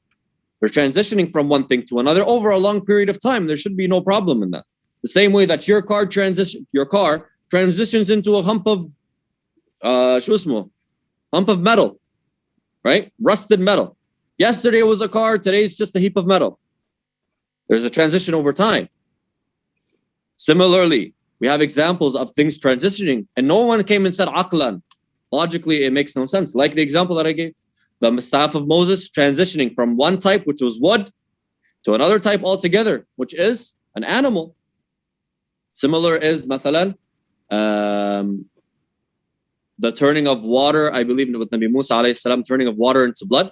They're transitioning from one thing to another over a long period of time. There should be no problem in that. The same way that your car transitions into a hump of metal, right? Rusted metal. Yesterday was a car, today is just a heap of metal. There's a transition over time. Similarly, we have examples of things transitioning, and no one came and said aqlan. Logically, it makes no sense. Like the example that I gave. The staff of Moses transitioning from one type, which was wood, to another type altogether, which is an animal. Similar is, mathalan, the turning of water, I believe with Nabi Musa alayhi salam, turning of water into blood.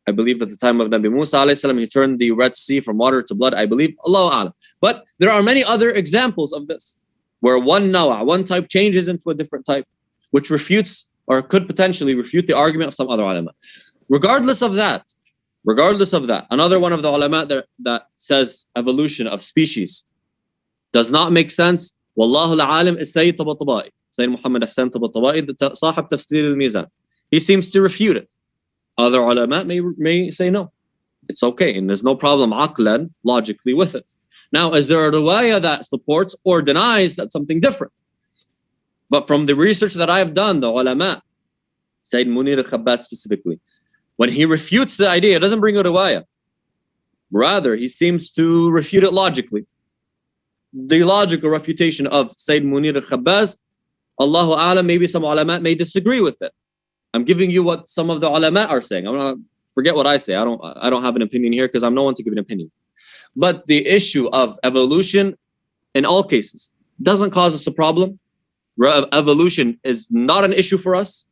I believe at the time of Nabi Musa alayhi salam, he turned the Red Sea from water to blood. I believe, Allahu A'lam. But there are many other examples of this, where one type changes into a different type, which refutes or could potentially refute the argument of some other ulama. Regardless of that, another one of the ulama that says evolution of species does not make sense. Wallahu al-alim is Sayyid Tabatabai. Sayyid Muhammad Hussain Tabatabai, the Sahib Tafsir al-Mizan. He seems to refute it. Other ulama may say no. It's okay, and there's no problem aqlan, logically, with it. Now, is there a riwayah that supports or denies that's something different? But from the research that I've done, the ulama, Sayyid Munir al-Khabbas specifically, when he refutes the idea, he doesn't bring a riwayah. Rather, he seems to refute it logically. The logical refutation of Sayyid Munir al-Khabbas, Allahu A'lam, maybe some ulama may disagree with it. I'm giving you what some of the ulama are saying. I'm not forget what I say. I don't have an opinion here because I'm no one to give an opinion. But the issue of evolution, in all cases, doesn't cause us a problem. Evolution is not an issue for us.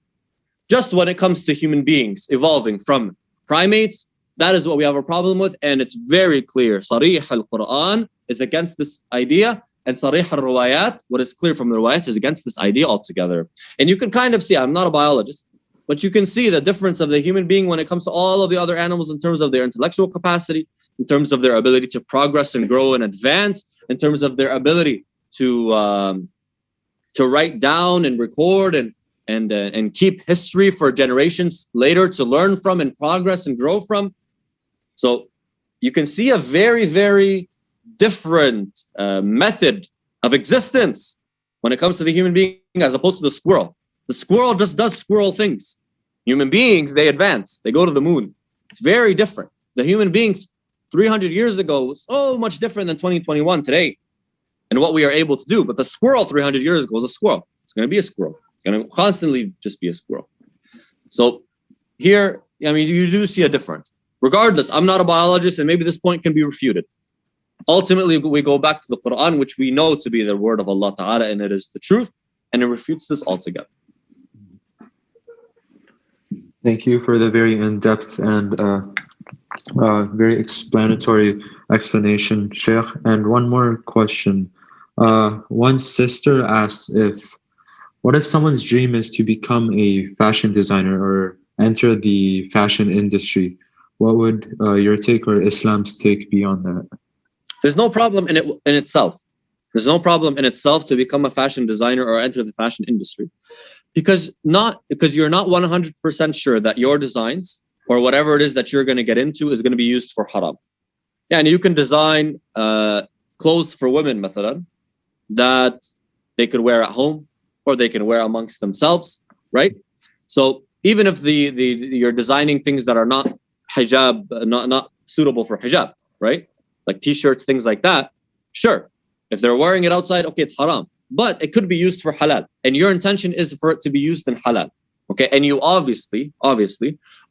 Just when it comes to human beings evolving from primates, that is what we have a problem with, and it's very clear. Sarih al-Quran is against this idea, and Sarih al-Riwayat, what is clear from the Riwayat, is against this idea altogether. And you can kind of see, I'm not a biologist, but you can see the difference of the human being when it comes to all of the other animals in terms of their intellectual capacity, in terms of their ability to progress and grow and advance, in terms of their ability to write down and record and keep history for generations later to learn from and progress and grow from. So you can see a very, very different method of existence when it comes to the human being as opposed to the squirrel. The squirrel just does squirrel things. Human beings, they advance. They go to the moon. It's very different. The human beings 300 years ago was so much different than 2021 today and what we are able to do. But the squirrel 300 years ago was a squirrel. It's going to be a squirrel. It's going to constantly just be a squirrel. So here, I mean, you do see a difference. Regardless, I'm not a biologist, and maybe this point can be refuted. Ultimately, we go back to the Quran, which we know to be the word of Allah Ta'ala, and it is the truth, and it refutes this altogether. Thank you for the very in-depth and very explanatory explanation, Sheikh. And one more question. One sister asked what if someone's dream is to become a fashion designer or enter the fashion industry? What would your take or Islam's take be on that? There's no problem in itself. There's no problem in itself to become a fashion designer or enter the fashion industry. Because you're not 100% sure that your designs or whatever it is that you're going to get into is going to be used for haram. Yeah, and you can design clothes for women, mathalan, that they could wear at home or they can wear amongst themselves, right? So even if you're designing things that are not hijab, not suitable for hijab, right? Like t-shirts, things like that, sure. If they're wearing it outside, okay, it's haram. But it could be used for halal, and your intention is for it to be used in halal, okay? And you obviously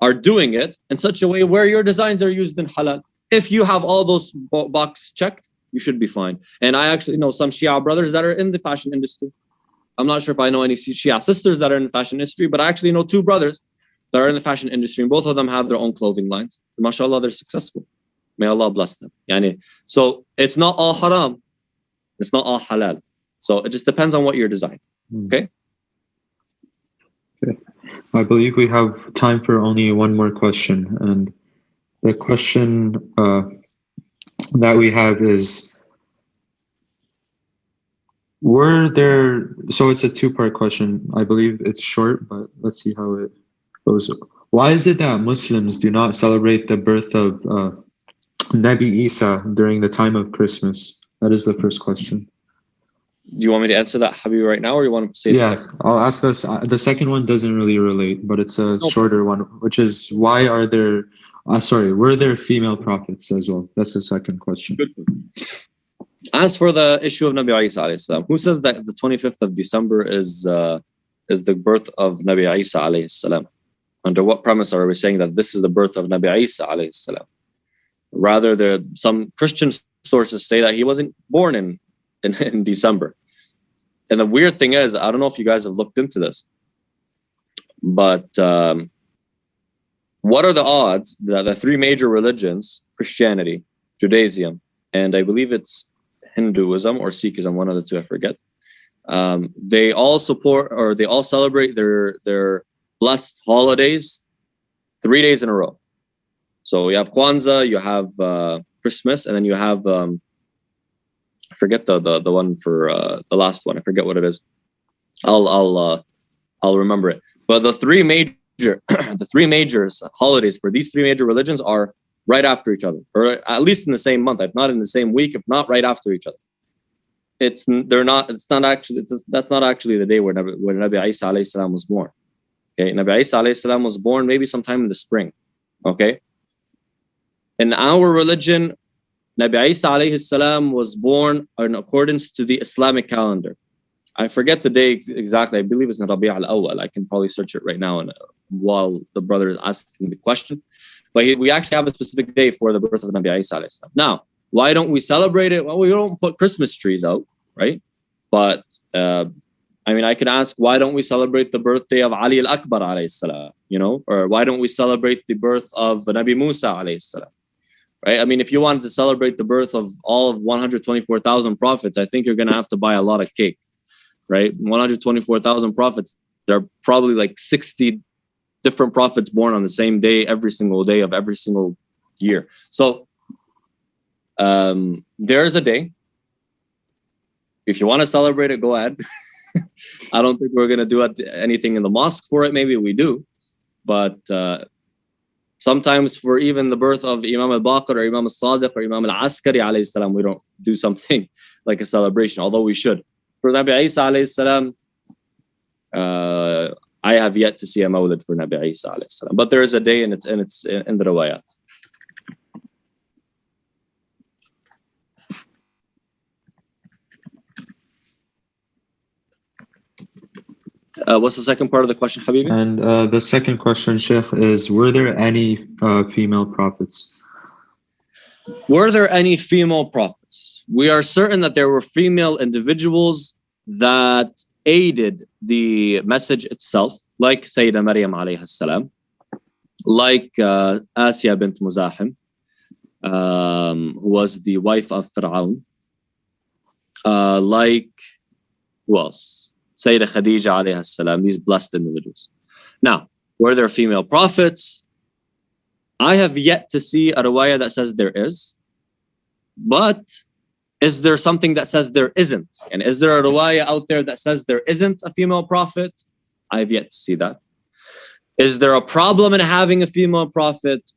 are doing it in such a way where your designs are used in halal. If you have all those boxes checked, you should be fine. And I actually know some Shia brothers that are in the fashion industry. I'm not sure if I know any Shia sisters that are in the fashion industry, but I actually know 2 brothers that are in the fashion industry, and both of them have their own clothing lines. MashaAllah, they're successful. May Allah bless them. So it's not all haram. It's not all halal. So it just depends on what you're designing. Okay? I believe we have time for only one more question. And the question that we have is, so it's a 2-part question. I believe it's short, but let's see how it goes. Why is it that Muslims do not celebrate the birth of Nabi Isa during the time of Christmas? That is the first question. Do you want me to answer that, Habib, right now, or you want to say the second? I'll ask this. The second one doesn't really relate, but it's a shorter one, which is were there female prophets as well? That's the second question. Good. As for the issue of Nabi Isa alayhi salam, who says that the 25th of December is the birth of Nabi Isa alayhi salam? Under what premise are we saying that this is the birth of Nabi Isa alayhi salam? Rather, some Christian sources say that he wasn't born in December. And the weird thing is, I don't know if you guys have looked into this, but what are the odds that the three major religions, Christianity, Judaism, and I believe it's Hinduism or Sikhism, one of the two, I forget, they all support or they all celebrate their blessed holidays 3 days in a row. So you have Kwanzaa, you have Christmas, and then you have I forget the one for the last one. I forget what it is. I'll remember it. But the three major holidays for these three major religions are right after each other, or at least in the same month, if not in the same week, if not right after each other. That's not actually the day where Nabi Isa alayhi salam was born. Okay, Nabi Isa alayhi salam was born maybe sometime in the spring. Okay, in our religion, Nabi Isa alayhi salam was born in accordance to the Islamic calendar. I forget the day exactly. I believe it's in Rabi' al-Awwal. I can probably search it right now while the brother is asking the question. But we actually have a specific day for the birth of Nabi Isa alayhi salam. Now, why don't we celebrate it? Well, we don't put Christmas trees out, right? But I mean, I can ask, why don't we celebrate the birthday of Ali al-Akbar alayhi salam? You know, or why don't we celebrate the birth of Nabi Musa alayhi salam? Right? I mean, if you wanted to celebrate the birth of all of 124,000 prophets, I think you're going to have to buy a lot of cake, right? 124,000 prophets. There are probably like 60 different prophets born on the same day, every single day of every single year. So there's a day. If you want to celebrate it, go ahead. I don't think we're going to do anything in the mosque for it. Maybe we do. But sometimes for even the birth of Imam al-Baqir or Imam al-Sadiq or Imam al-Askari alayhi salam, we don't do something like a celebration, although we should. For Nabi Isa alayhi salam, I have yet to see a mawlid for Nabi Isa alayhi salam. But there is a day and it's in the riwayat. What's the second part of the question, Habibi? And the second question, Sheikh, is were there any female prophets? Were there any female prophets? We are certain that there were female individuals that aided the message itself, like Sayyida Maryam alayhi salam, like Asya bint Muzahim, who was the wife of Fir'aun, like who else? Sayyida Khadija alayhi salam, these blessed individuals. Now, were there female prophets? I have yet to see a riwayah that says there is, but is there something that says there isn't? And is there a riwayah out there that says there isn't a female prophet? I have yet to see that. Is there a problem in having a female prophet?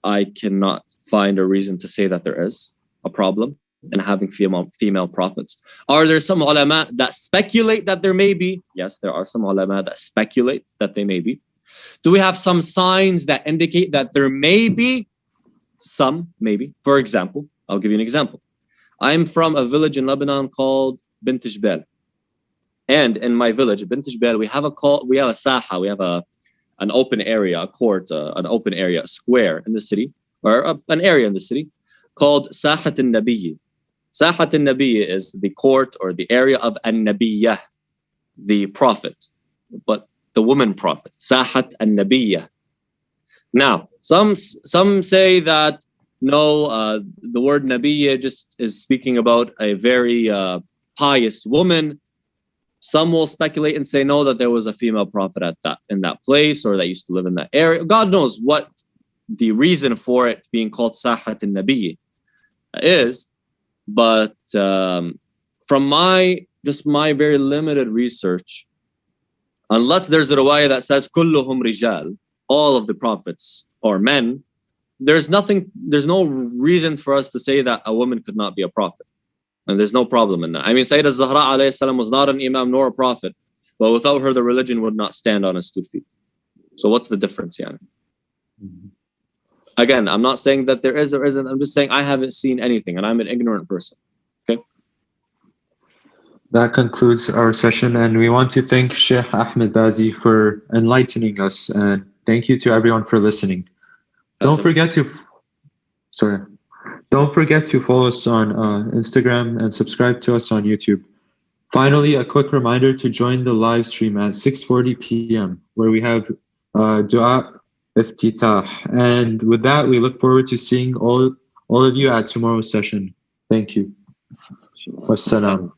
I cannot find a reason to say that there is a problem in having female prophets. Are there some ulama that speculate that there may be? Yes, there are some ulama that speculate that they may be. Do we have some signs that indicate that there may be? Some, maybe. For example, I'll give you an example. I'm from a village in Lebanon called Bint Jbal. And in my village, Bint Jbal, we have a saha, we have an open area, a court, an open area, a square in the city, or an area in the city called Sahat al-Nabiyyi. Sahat al-Nabiyyi is the court or the area of al-Nabiyyah, the prophet, but the woman prophet, Sahat al-Nabiyyah. Now, some say that no, the word Nabiyyah just is speaking about a very pious woman. Some will speculate and say no, that there was a female prophet in that place, or that used to live in that area. God knows what the reason for it being called Sahat al-Nabiyyi is. But from my very limited research, unless there's a riwayah that says kulluhum rijal, all of the prophets or men, there's no reason for us to say that a woman could not be a prophet. And there's no problem in that. I mean, Sayyidah Zahra alayhi salam was not an imam nor a prophet, but without her, the religion would not stand on its 2 feet. So what's the difference, Yana? Again, I'm not saying that there is or isn't. I'm just saying I haven't seen anything, and I'm an ignorant person. Okay. That concludes our session, and we want to thank Sheikh Ahmad Bazzi for enlightening us, and thank you to everyone for listening. Don't forget to follow us on Instagram and subscribe to us on YouTube. Finally, a quick reminder to join the live stream at 6:40 p.m. where we have dua iftitah. And with that, we look forward to seeing all of you at tomorrow's session. Thank you. Wassalam.